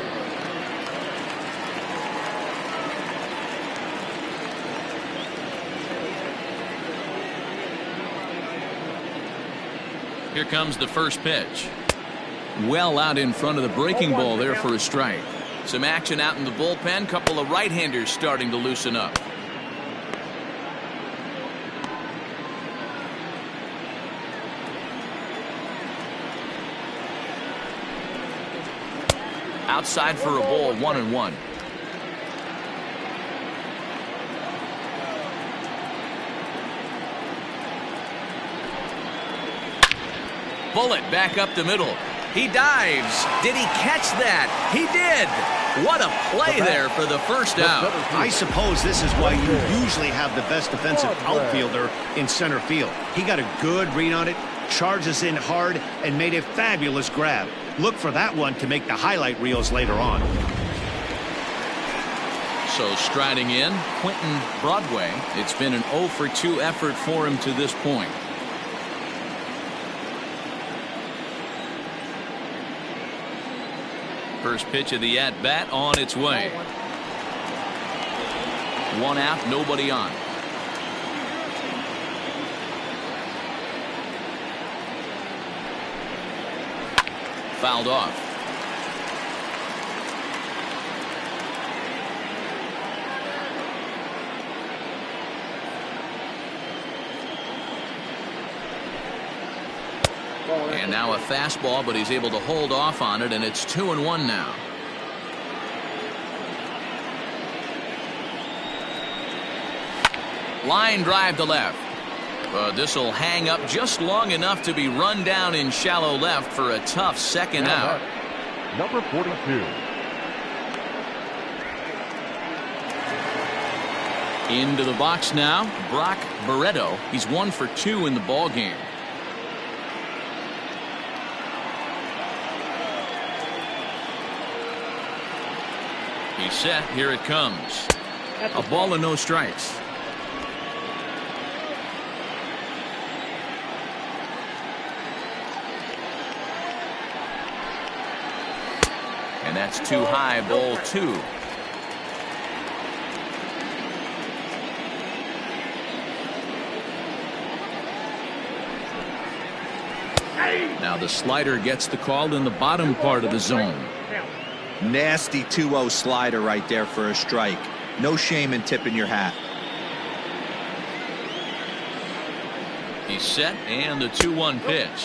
Here comes the first pitch. Well out in front of the breaking ball there for a strike. Some action out in the bullpen. Couple of right-handers starting to loosen up. Outside for a ball, 1-1. Bullet back up the middle. He dives. Did he catch that? He did. What a play there for the first out. I suppose this is why you usually have the best defensive outfielder in center field. He got a good read on it, charges in hard, and made a fabulous grab. Look for that one to make the highlight reels later on. So striding in, Quentin Broadway. It's been an 0 for 2 effort for him to this point. First pitch of the at-bat on its way. 1 out, nobody on. Fouled off. And now a fastball, but he's able to hold off on it, and it's 2-1 now. Line drive to left. This will hang up just long enough to be run down in shallow left for a tough second out. Number 42. Into the box now, Brock Barreto. He's 1 for 2 in the ball game. He's set. Here it comes. A ball and no strikes. And that's too high, ball 2. Now the slider gets the call in the bottom part of the zone. Nasty 2-0 slider right there for a strike. No shame in tipping your hat. He's set, and the 2-1 pitch.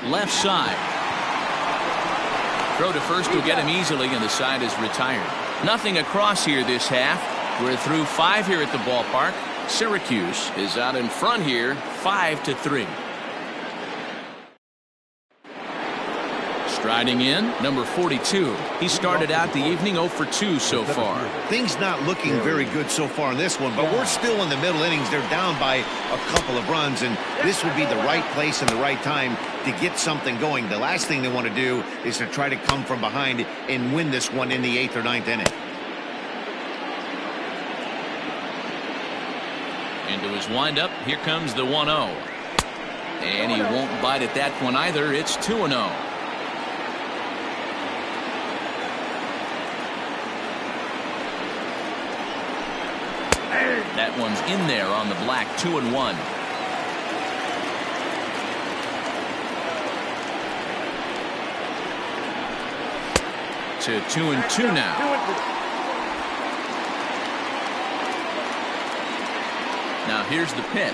Left side. Throw to first will get him easily, and the side is retired. Nothing across here this half. We're through 5 here at the ballpark. Syracuse is out in front here, 5-3. Striding in, number 42. He started out the evening 0 for 2 so far. Things not looking very good so far in this one, but we're still in the middle innings. They're down by a couple of runs, and this would be the right place and the right time to get something going. The last thing they want to do is to try to come from behind and win this one in the 8th or 9th inning. Into his windup, here comes the 1-0. And he won't bite at that one either. It's 2-0. That one's in there on the black. 2-1. To 2-2 now. Now here's the pitch.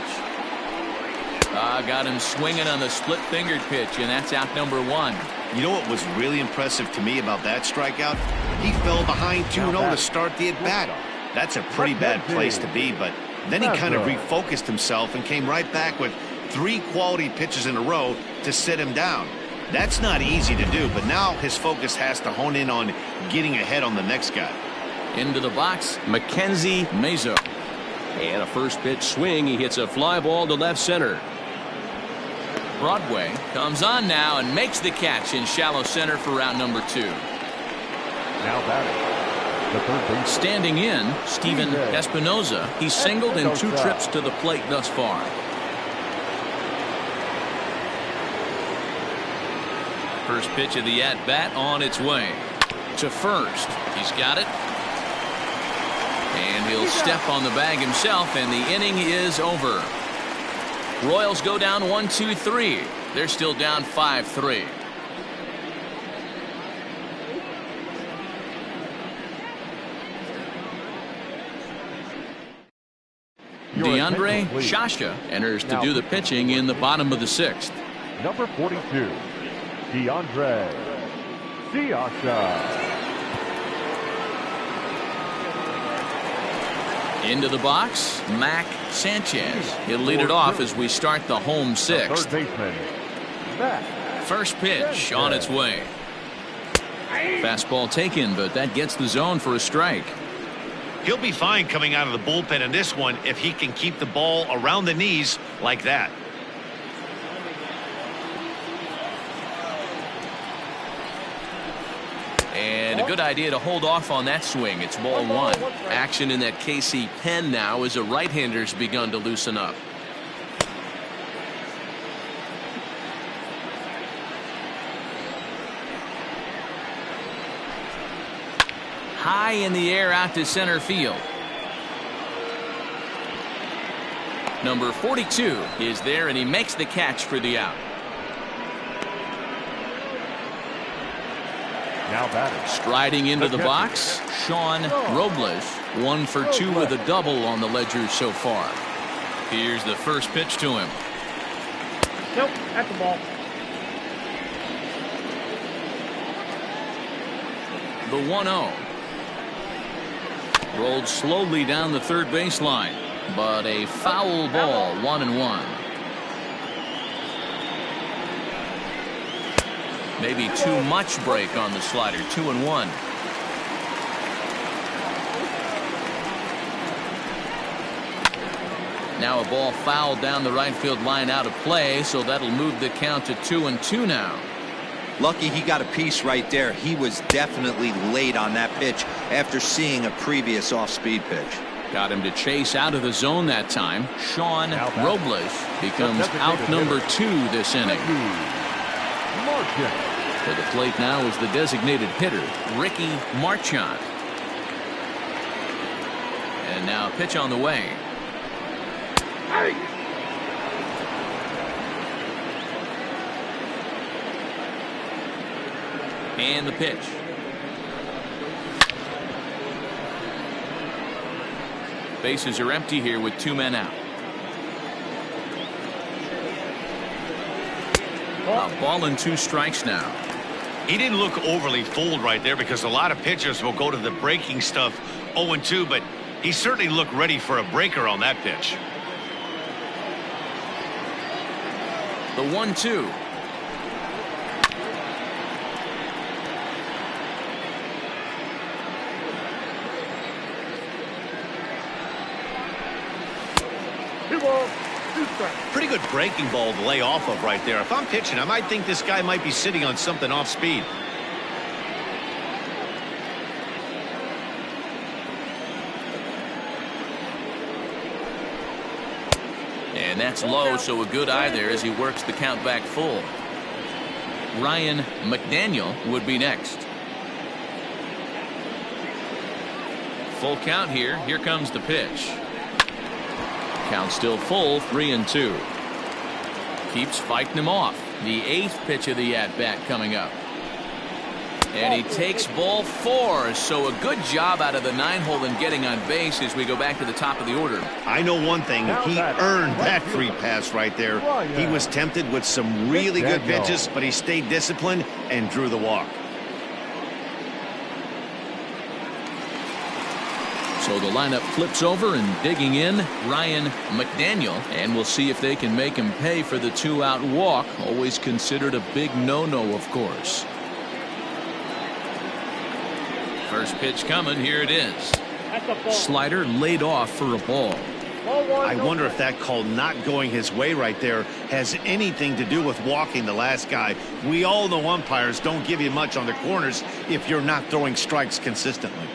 Got him swinging on the split-fingered pitch, and that's out number 1. You know what was really impressive to me about that strikeout? He fell behind 2-0 to start the at-bat. That's a pretty bad place to be, but then he kind of refocused himself and came right back with 3 quality pitches in a row to sit him down. That's not easy to do, but now his focus has to hone in on getting ahead on the next guy. Into the box, Mackenzie Mazo. And a first pitch swing. He hits a fly ball to left center. Broadway comes on now and makes the catch in shallow center for out number 2. Now batting, the third base. Standing in, Steven Espinoza. He's singled in 2 trips to the plate thus far. First pitch of the at-bat on its way to first. He's got it. And he'll step on the bag himself, and the inning is over. Royals go down 1-2-3. They're still down 5-3. DeAndre Shasha enters to do the pitching in the bottom of the 6th. Number 42, DeAndre Shasha. Into the box, Mac Sanchez. He'll lead it off as we start the home 6th. Third baseman, Mac. First pitch on its way. Fastball taken, but that gets the zone for a strike. He'll be fine coming out of the bullpen in this one if he can keep the ball around the knees like that. And a good idea to hold off on that swing. It's ball 1. Action in that KC pen now as a right-hander's begun to loosen up. High in the air out to center field. Number 42 is there, and he makes the catch for the out. Now batting. Striding into the box, Sean Robles. 1 for 2 with a double on the ledger so far. Here's the first pitch to him. Nope, at the ball. The 1-0. Rolled slowly down the third baseline, but a foul ball, 1-1. Maybe too much break on the slider, 2-1. Now a ball fouled down the right field line out of play, so that'll move the count to 2-2 now. Lucky he got a piece right there. He was definitely late on that pitch after seeing a previous off-speed pitch. Got him to chase out of the zone that time. Sean Robles becomes out number 2 this inning. To the plate now is the designated hitter, Ricky Marchand. And now a pitch on the way. And the pitch. Bases are empty here with 2 men out. A ball and 2 strikes now. He didn't look overly fooled right there because a lot of pitchers will go to the breaking stuff 0-2, but he certainly looked ready for a breaker on that pitch. The 1-2. Pretty good breaking ball to lay off of right there. If I'm pitching, I might think this guy might be sitting on something off speed. And that's low, so a good eye there as he works the count back full. Ryan McDaniel would be next. Full count here. Here comes the pitch. Count still full, 3-2. Keeps fighting him off. The 8th pitch of the at-bat coming up. And he takes ball 4. So a good job out of the 9-hole in getting on base as we go back to the top of the order. I know one thing. He earned that free pass right there. He was tempted with some really good pitches, but he stayed disciplined and drew the walk. So the lineup flips over, and digging in, Ryan McDaniel, and we'll see if they can make him pay for the 2-out walk. Always considered a big no-no, of course. First pitch coming. Here it is. That's a ball. Slider laid off for a ball. Ball one, I no wonder play. if that call not going his way right there has anything to do with walking the last guy. We all know umpires don't give you much on the corners if you're not throwing strikes consistently.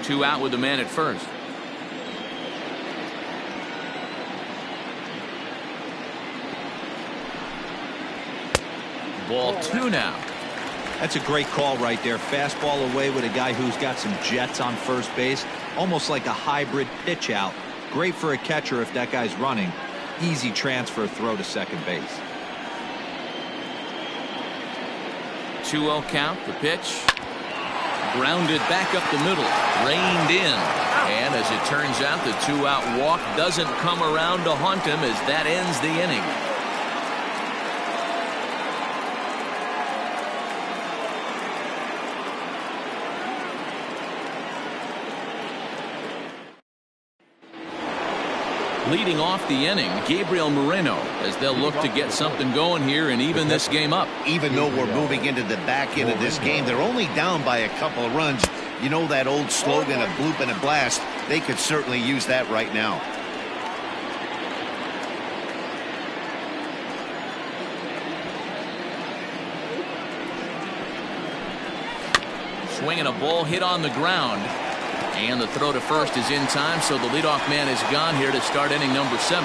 2 out with the man at first. Ball 2 now. That's a great call right there. Fastball away with a guy who's got some jets on first base. Almost like a hybrid pitch out. Great for a catcher if that guy's running. Easy transfer throw to second base. 2-0 count. The pitch. Grounded back up the middle. Reined in. And as it turns out, the 2-out walk doesn't come around to haunt him as that ends the inning. Leading off the inning, Gabriel Moreno, as they'll look to get something going here and even this game up. Even though we're moving into the back end of this game, they're only down by a couple of runs. You know that old slogan, a bloop and a blast? They could certainly use that right now. Swinging a ball hit on the ground. And the throw to first is in time, so the leadoff man is gone here to start inning number 7.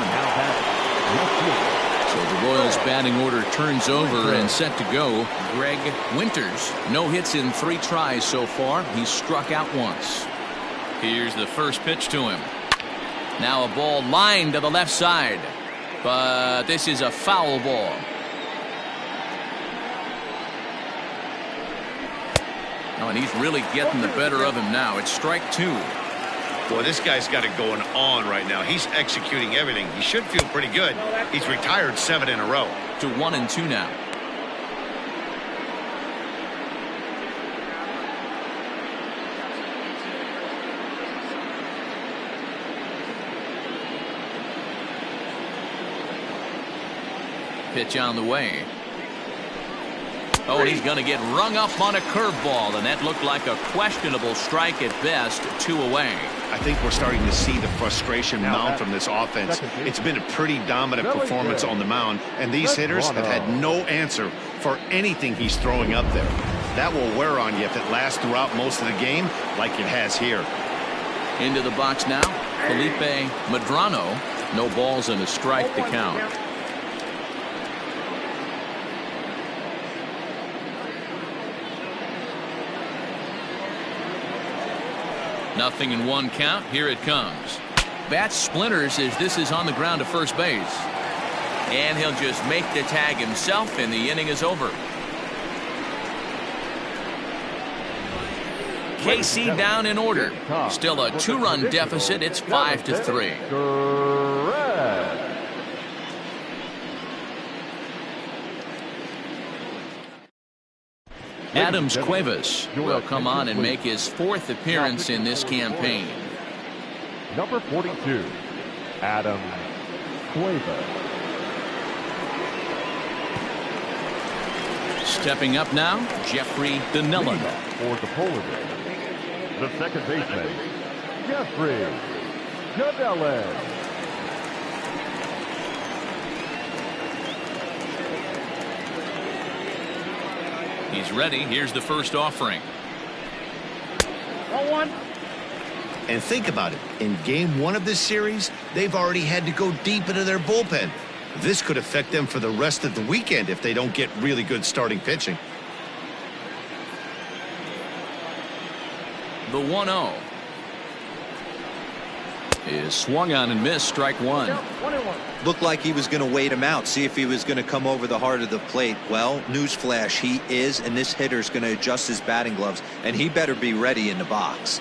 So the Royals batting order turns over and set to go. Greg Winters, no hits in 3 tries so far. He's struck out once. Here's the first pitch to him. Now a ball lined to the left side, but this is a foul ball. Oh, and he's really getting the better of him now. It's strike 2. Boy, this guy's got it going on right now. He's executing everything. He should feel pretty good. He's retired 7 in a row. To 1-2 now. Pitch on the way. Oh, and he's going to get rung up on a curveball, and that looked like a questionable strike at best. 2 away. I think we're starting to see the frustration mount from this offense. It's been a pretty dominant performance on the mound, and these hitters have had no answer for anything he's throwing up there. That will wear on you if it lasts throughout most of the game like it has here. Into the box now, Felipe Medrano. No balls and a strike to count. Nothing in 1 count. Here it comes. Bat splinters as this is on the ground to first base. And he'll just make the tag himself, and the inning is over. KC down in order. Still a 2-run deficit. It's 5-3. Adams Cuevas will come on and make his 4th appearance in this campaign. Number 42, Adam Cuevas. Stepping up now, Jeffrey Donnellan. For the Polar, the second baseman, Jeffrey Donnellan. He's ready. Here's the first offering. 1-1. And think about it. In game 1 of this series, they've already had to go deep into their bullpen. This could affect them for the rest of the weekend if they don't get really good starting pitching. The 1-0 is swung on and missed. Strike 1. 1-1. Looked like he was going to wait him out, see if he was going to come over the heart of the plate. Well, newsflash, he is, and this hitter's going to adjust his batting gloves, and he better be ready in the box.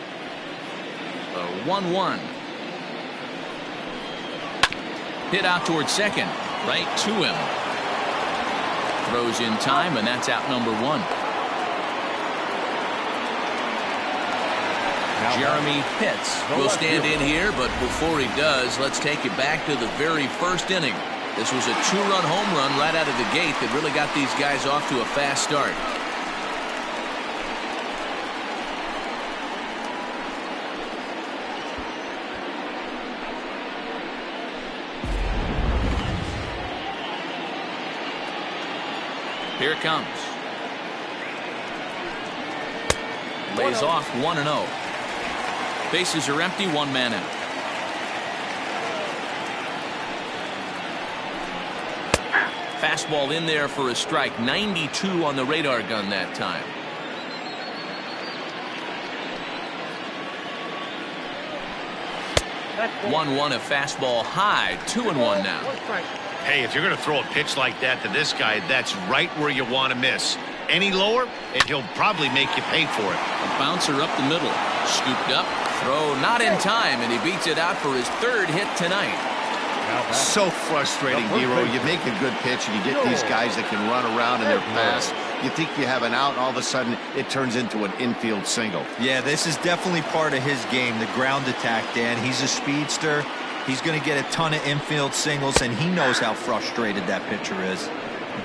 The 1-1. Hit out towards second. Right to him. Throws in time, and that's out number 1. Jeremy Pitts will stand in here, but before he does, let's take it back to the very first inning. This was a 2-run home run right out of the gate that really got these guys off to a fast start. Here it comes. Lays off 1-0. Bases are empty, one man out. Fastball in there for a strike. 92 on the radar gun that time. That's 1-1 a fastball high. 2-1 now. One strike. Hey, if you're going to throw a pitch like that to this guy, that's right where you want to miss. Any lower, and he'll probably make you pay for it. A bouncer up the middle. Scooped up. Throw not in time, and he beats it out for his third hit tonight. So frustrating, Hero. You make a good pitch, and you get these guys that can run around in their fast. You think you have an out, and all of a sudden, it turns into an infield single. Yeah, this is definitely part of his game, the ground attack, Dan. He's a speedster. He's going to get a ton of infield singles, and he knows how frustrated that pitcher is.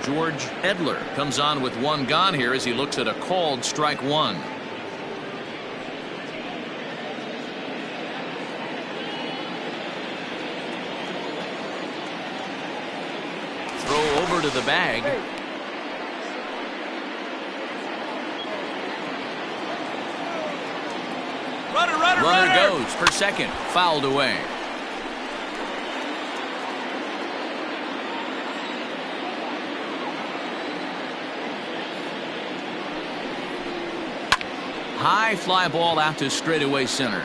George Edler comes on with one gone here as he looks at a called strike one. Throw over to the bag. Runner goes for second. Fouled away. High fly ball out to straightaway center.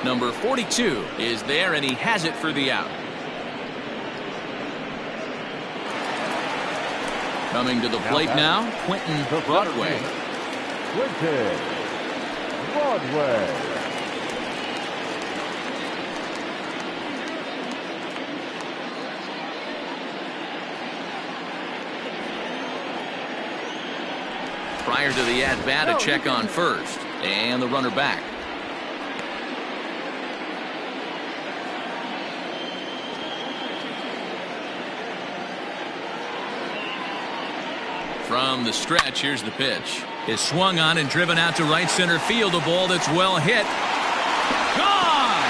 Number 42 is there, and he has it for the out. Coming to the plate now, Quentin Broadway. Quentin Broadway. Prior to the at-bat, a check on first, and the runner back. From the stretch, here's the pitch. Is swung on and driven out to right center field. A ball that's well hit. Gone!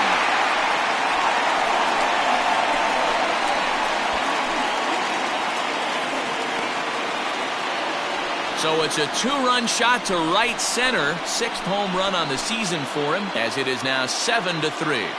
So it's a two-run shot to right center. Sixth home run on the season for him, as it is now 7-3.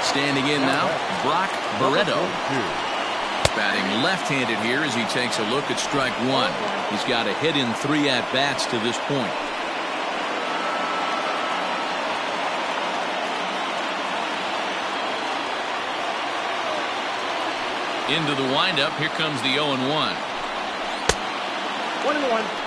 Standing in now, Brock Barreto. Batting left-handed here as he takes a look at strike one. He's got a hit in 3 at-bats to this point. Into the windup, here comes the 0-1. 1-1.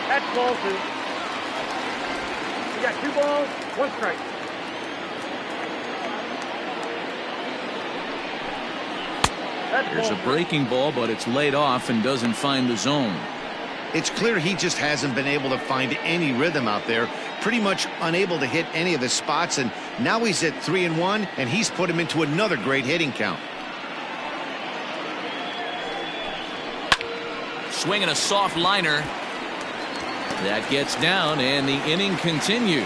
That's ball 2. You got 2 balls, 1 strike. That's Here's ball a breaking ball, but it's laid off and doesn't find the zone. It's clear he just hasn't been able to find any rhythm out there. Pretty much unable to hit any of his spots, and now he's at 3-1, and he's put him into another great hitting count. Swinging a soft liner. That gets down, and the inning continues.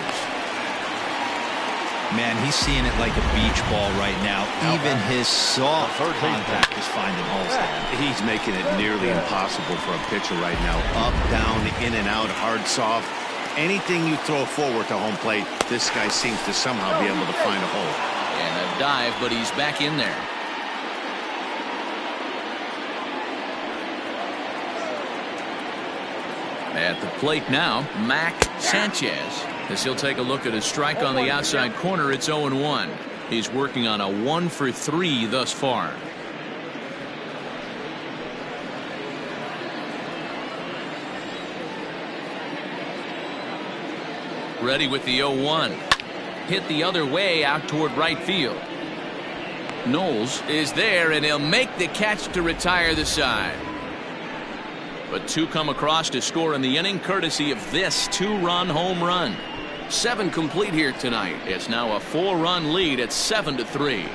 Man, he's seeing it like a beach ball right now. Even his soft contact is finding holes there. He's making it nearly impossible for a pitcher right now. Up, down, in and out, hard, soft. Anything you throw forward to home plate, this guy seems to somehow be able to find a hole. And a dive, but he's back in there. At the plate now, Mac Sanchez. As he'll take a look at his strike on the outside corner, it's 0-1. He's working on a 1-for-3 thus far. Ready with the 0-1. Hit the other way out toward right field. Knowles is there, and he'll make the catch to retire the side. but 2 come across to score in the inning, courtesy of this 2-run home run. 7 complete here tonight. It's now a 4-run lead at 7-3.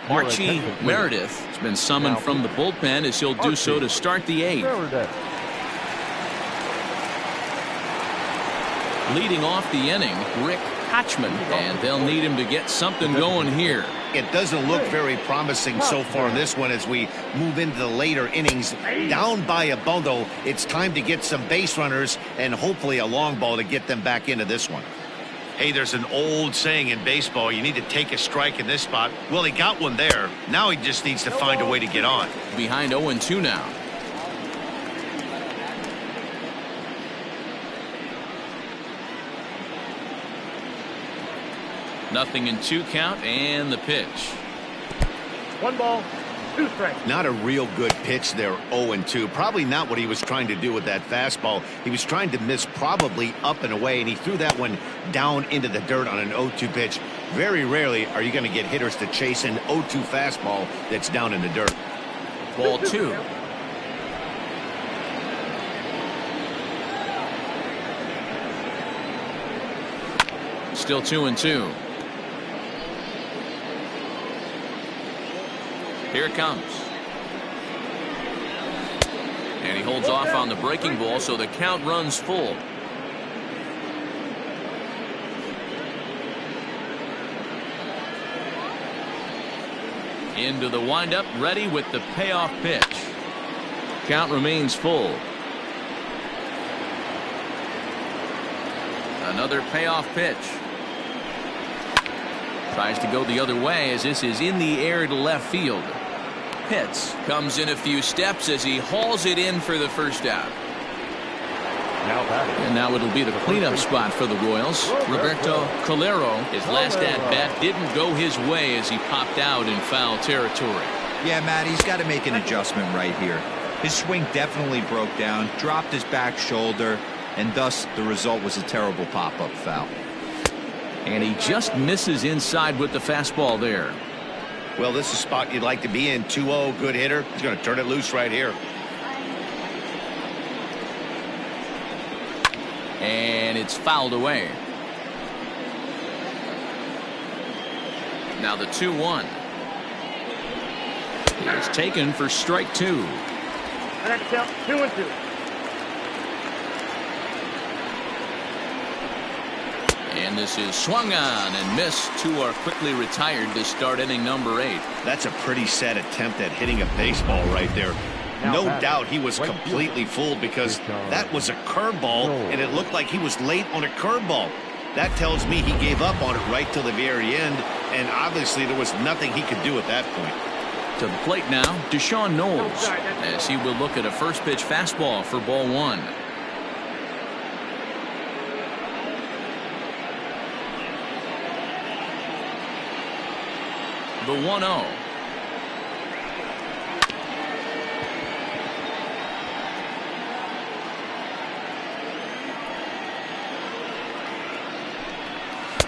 Archie Meredith has been summoned from the bullpen as he'll do so to start the 8th. Leading off the inning, Rick Hatchman, and they'll need him to get something going here. It doesn't look very promising so far in this one as we move into the later innings. Down by a bundle, it's time to get some base runners and hopefully a long ball to get them back into this one. Hey, there's an old saying in baseball, you need to take a strike in this spot. Well, he got one there. Now he just needs to find a way to get on. Behind 0-2 now. Nothing in 2 count, and the pitch. 1 ball, 2 strikes. Not a real good pitch there, 0-2. Probably not what he was trying to do with that fastball. He was trying to miss probably up and away, and he threw that one down into the dirt on an 0-2 pitch. Very rarely are you going to get hitters to chase an 0-2 fastball that's down in the dirt. Ball 2. Still 2-2. Here it comes. And he holds off on the breaking ball, so the count runs full. Into the windup, ready with the payoff pitch. Count remains full. Another payoff pitch. Tries to go the other way as this is in the air to left field. Pitts comes in a few steps as he hauls it in for the first out. And now it'll be the cleanup spot for the Royals. Roberto Calero, his last at-bat didn't go his way as he popped out in foul territory. Yeah, Matt, he's got to make an adjustment right here. His swing definitely broke down, dropped his back shoulder, and thus the result was a terrible pop-up foul. And he just misses inside with the fastball there. Well, this is a spot you'd like to be in. 2-0, good hitter. He's going to turn it loose right here. And it's fouled away. Now the 2-1. It's taken for strike 2. And that's count 2-2. And this is swung on and missed. 2 are quickly retired to start inning number 8. That's a pretty sad attempt at hitting a baseball right there. No doubt he was completely fooled because that was a curveball and it looked like he was late on a curveball. That tells me he gave up on it right till the very end, and obviously there was nothing he could do at that point. To the plate now, Deshaun Knowles, as he will look at a first pitch fastball for ball 1. The 1-0.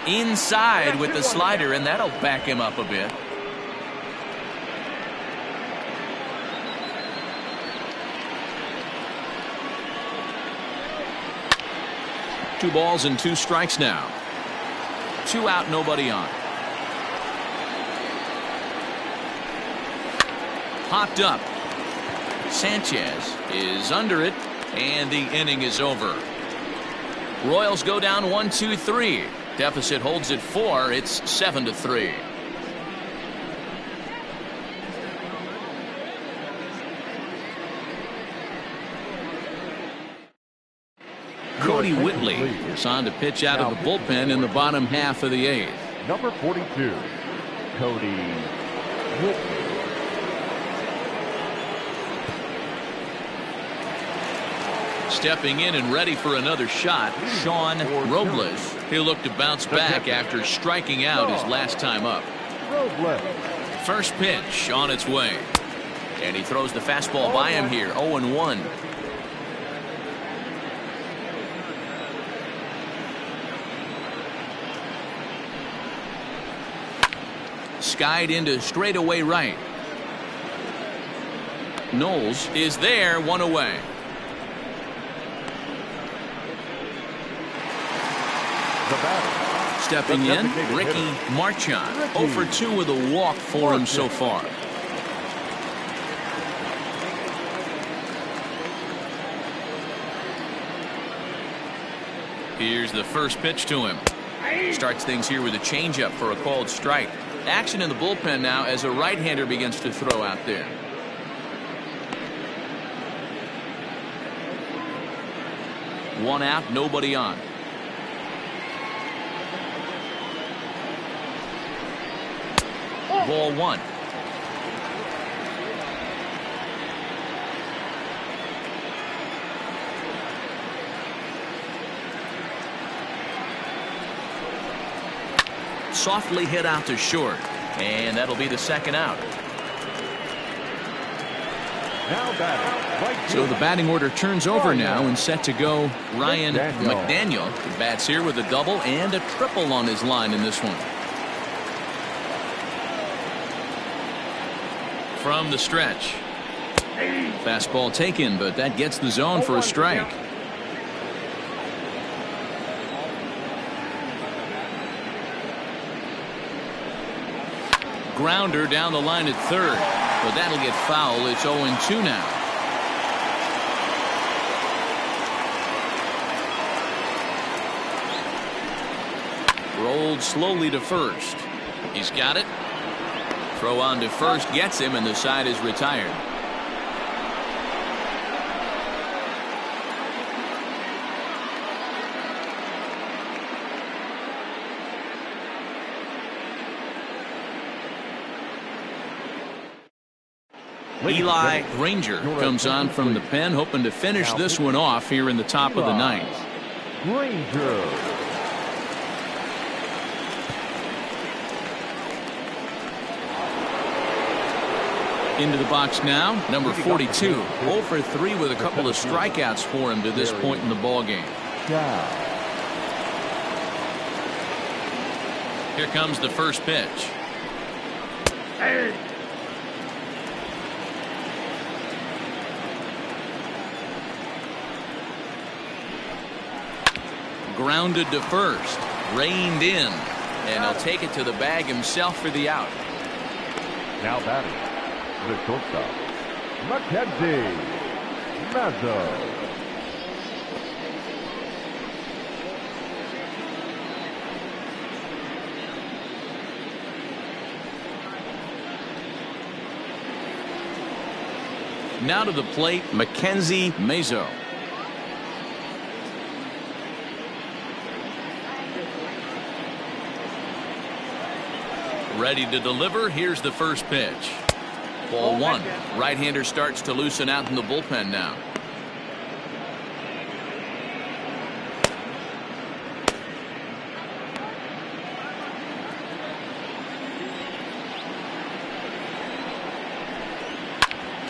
Inside with the slider, and that'll back him up a bit. Two balls and 2 strikes now. 2 out, nobody on. Popped up. Sanchez is under it, and the inning is over. Royals go down 1-2-3. Deficit holds at 4. It's 7-3. Cody Whitley is on to pitch out of the bullpen in the bottom half of the 8th. Number 42, Cody Whitley. Stepping in and ready for another shot, Sean Robles. He'll look to bounce back after striking out his last time up. First pitch on its way. And he throws the fastball by him here, 0-1. Skied into straightaway right. Knowles is there, one away. The batter. Stepping in, Ricky Marchand. 0 for 2 with a walk for him so far. Here's the first pitch to him. Starts things here with a changeup for a called strike. Action in the bullpen now as a right-hander begins to throw out there. One out, nobody on. Ball one. Softly hit out to short, and that'll be the second out. Now batting. Right So the batting order turns over now and set to go Ryan McDaniel. He bats here with a double and a triple on his line in this one. From the stretch. Fastball taken, but that gets the zone for a strike. Grounder down the line at third, but that'll get foul. It's 0-2 now. Rolled slowly to first. He's got it. Throw on to first gets him, and the side is retired. Eli Granger comes on from the pen, hoping to finish this one off here in the top of the ninth. Granger. Into the box now, number 42. 0 for 3 with a couple of strikeouts for him to this point in the ball game. Here comes the first pitch. Grounded to first, reined in, and he'll take it to the bag himself for the out. Now batting. The shortstop, Mackenzie Mazzo. Now to the plate, Mackenzie Mazzo. Ready to deliver. Here's the first pitch. Ball one. Right-hander starts to loosen out in the bullpen now.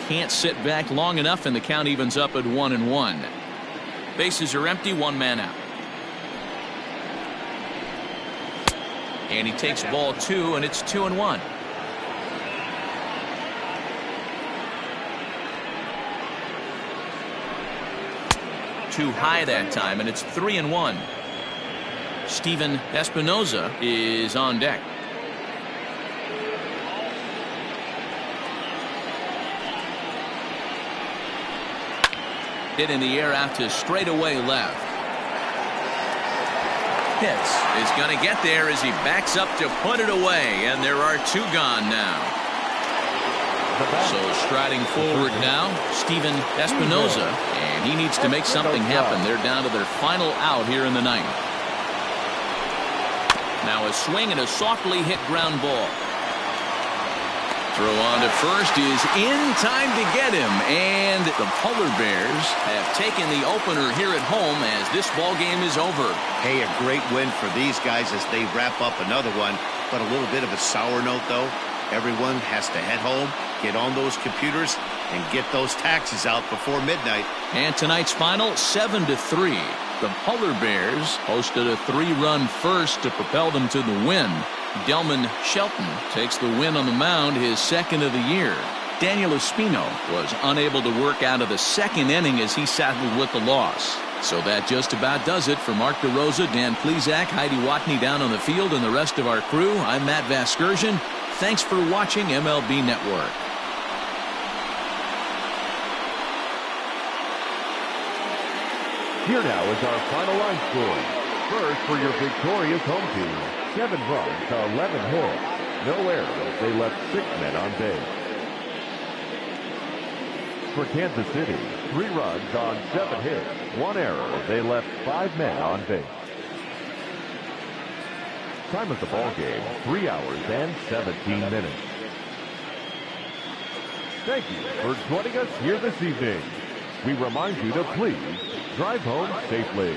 Can't sit back long enough, and the count evens up at 1-1. Bases are empty, one man out. And he takes ball two, and it's 2-1. Too high that time, and it's 3-1. Steven Espinoza is on deck. Hit in the air out to straightaway left. Hits is going to get there as he backs up to put it away, and there are two gone now. So striding forward now, Steven Espinoza, and he needs to make something happen. They're down to their final out here in the ninth. Now a swing and a softly hit ground ball. Throw on to first is in time to get him, and the Polar Bears have taken the opener here at home as this ball game is over. Hey, a great win for these guys as they wrap up another one, but a little bit of a sour note though. Everyone has to head home, get on those computers, and get those taxes out before midnight. And tonight's final, 7-3. The Polar Bears hosted a 3-run first to propel them to the win. Delman Shelton takes the win on the mound, his second of the year. Daniel Espino was unable to work out of the second inning as he settled with the loss. So that just about does it. For Mark DeRosa, Dan Plesac, Heidi Watney down on the field, and the rest of our crew, I'm Matt Vasgersian. Thanks for watching MLB Network. Here now is our final line score. First for your victorious home team, 7 runs to 11 hits. No errors. They left 6 men on base. For Kansas City, 3 runs on 7 hits. 1 error. They left 5 men on base. Time of the ball game, 3 hours and 17 minutes. Thank you for joining us here this evening. We remind you to please drive home safely.